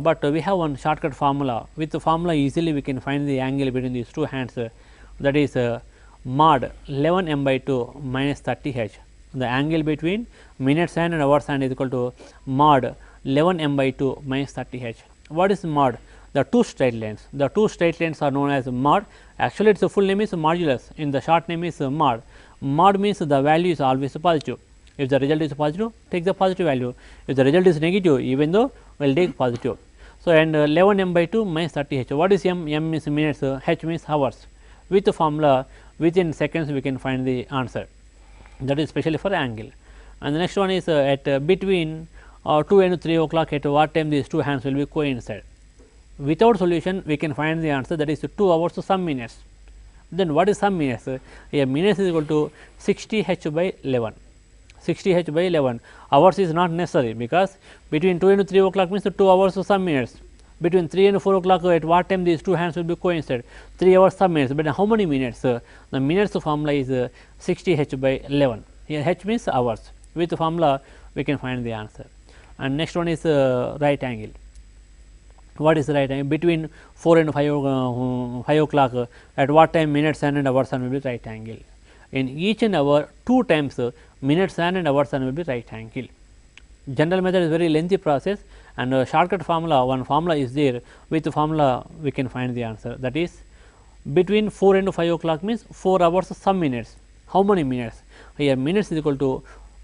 but we have one shortcut formula. With the formula easily we can find the angle between these two hands, that is mod 11 m by 2 minus 30 h. The angle between minutes hand and hours hand is equal to mod 11 m by 2 minus 30 h. What is mod? The two straight lines. The two straight lines are known as mod. Actually its full name is modulus. In the short name is mod. Mod means the value is always positive. If the result is positive, take the positive value. If the result is negative, even though we will take positive. So and 11 m by 2 minus 30 h. What is m? M means minutes, h means hours. With the formula within seconds we can find the answer. That is especially for angle. And the next one is at between 2 and 3 o'clock, at what time these two hands will be coincide. Without solution we can find the answer, that is 2 hours to some minutes. Then what is some minutes? Here minutes is equal to 60 h by 11. 60 h by 11. Hours is not necessary, because between 2 and 3 o'clock means 2 hours to some minutes. Between 3 and 4 o'clock, at what time these two hands will be coincide? 3 hours some minutes, but how many minutes? The minutes formula is 60 h by 11. Here h means hours. With the formula we can find the answer. And next one is right angle. What is the right angle? Between 4 and 5 o'clock, at what time minutes hand and hours hand will be right angle? In each and hour 2 times minutes hand and hours hand will be right angle. General method is very lengthy process, and shortcut formula, one formula is there. With the formula we can find the answer, that is between 4 and 5 o'clock means 4 hours some minutes. How many minutes? Here minutes is equal to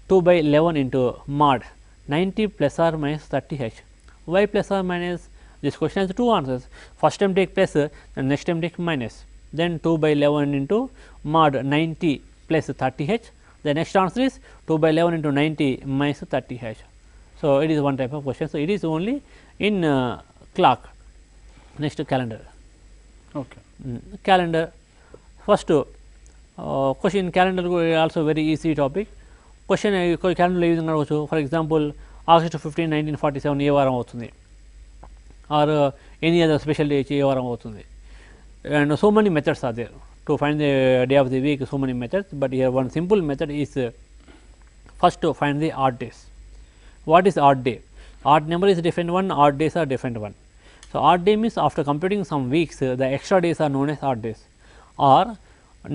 2 by 11 into mod 90 plus or minus 30 h. Why plus or minus? This question has two answers. First time take plus and next time take minus. Then 2 by 11 into mod 90 plus 30 h. The next answer is 2 by 11 into 90 minus 30 h. So it is one type of question. So it is only in clock. Next calendar. Okay. Calendar. First question in calendar also very easy topic. Question calendar ఏ విధంగా అడగవచ్చు? For example August 15, 1947 ఏ వారం అవుతుంది, or any other special day ఏ వారం అవుతుంది. And so many methods are there. to find the day of the week, so many methods, but here one simple method is first to find the odd days. What is odd day? Odd number is different one, odd days are different one. So, odd day means after computing some weeks, the extra days are known as odd days, or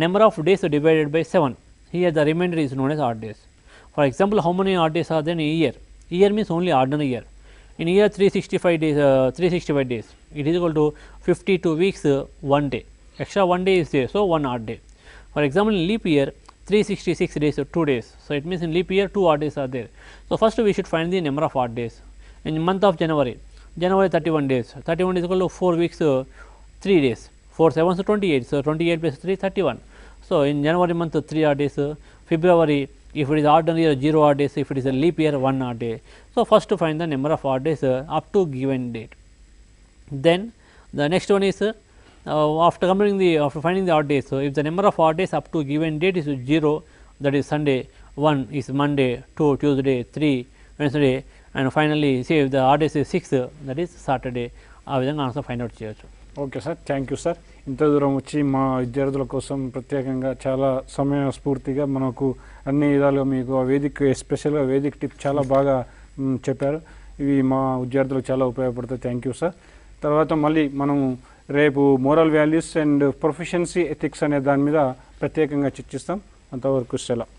number of days divided by 7. Here the remainder is known as odd days. For example, how many odd days are there in a year? Year means only ordinary year. In year 365 days, it is equal to 52 weeks, 1 day. Extra 1 day is there, so 1 odd day. For example, in leap year 366 days, 2 days. So, it means in leap year 2 odd days are there. So, first we should find the number of odd days. In month of January 31 days, 31 is equal to 4 weeks, 3 days, 4 7 so 28, so 28 plus 3 31. So, in January month 3 odd days, February if it is ordinary year 0 odd days, if it is a leap year 1 odd day. So, first to find the number of odd days up to given date. Then the next one is after finding the odd days. So, if the number of odd days up to given date is 0, that is Sunday, 1 is Monday, 2 Tuesday, 3 Wednesday, and finally say if the odd days is 6, that is Saturday. ఆ విధంగా answer find out చేయొచ్చు. Okay sir, thank you sir. ఇంత దూరం వచ్చి మా విద్యార్థుల కోసం ప్రత్యేకంగా చాలా సమయస్ఫూర్తిగా మనకు అన్ని విధాలుగా మీకు ఆ వేదిక ఎస్పెషల్గా వేదిక టిప్ చాలా బాగా చెప్పారు. ఇవి మా విద్యార్థులకు చాలా ఉపయోగపడతాయి. Thank you sir. తర్వాత మళ్ళీ మనం రేపు moral values and proficiency ethics అనే దాని మీద ప్రత్యేకంగా చర్చిస్తాం. అంతవరకు సెలవు.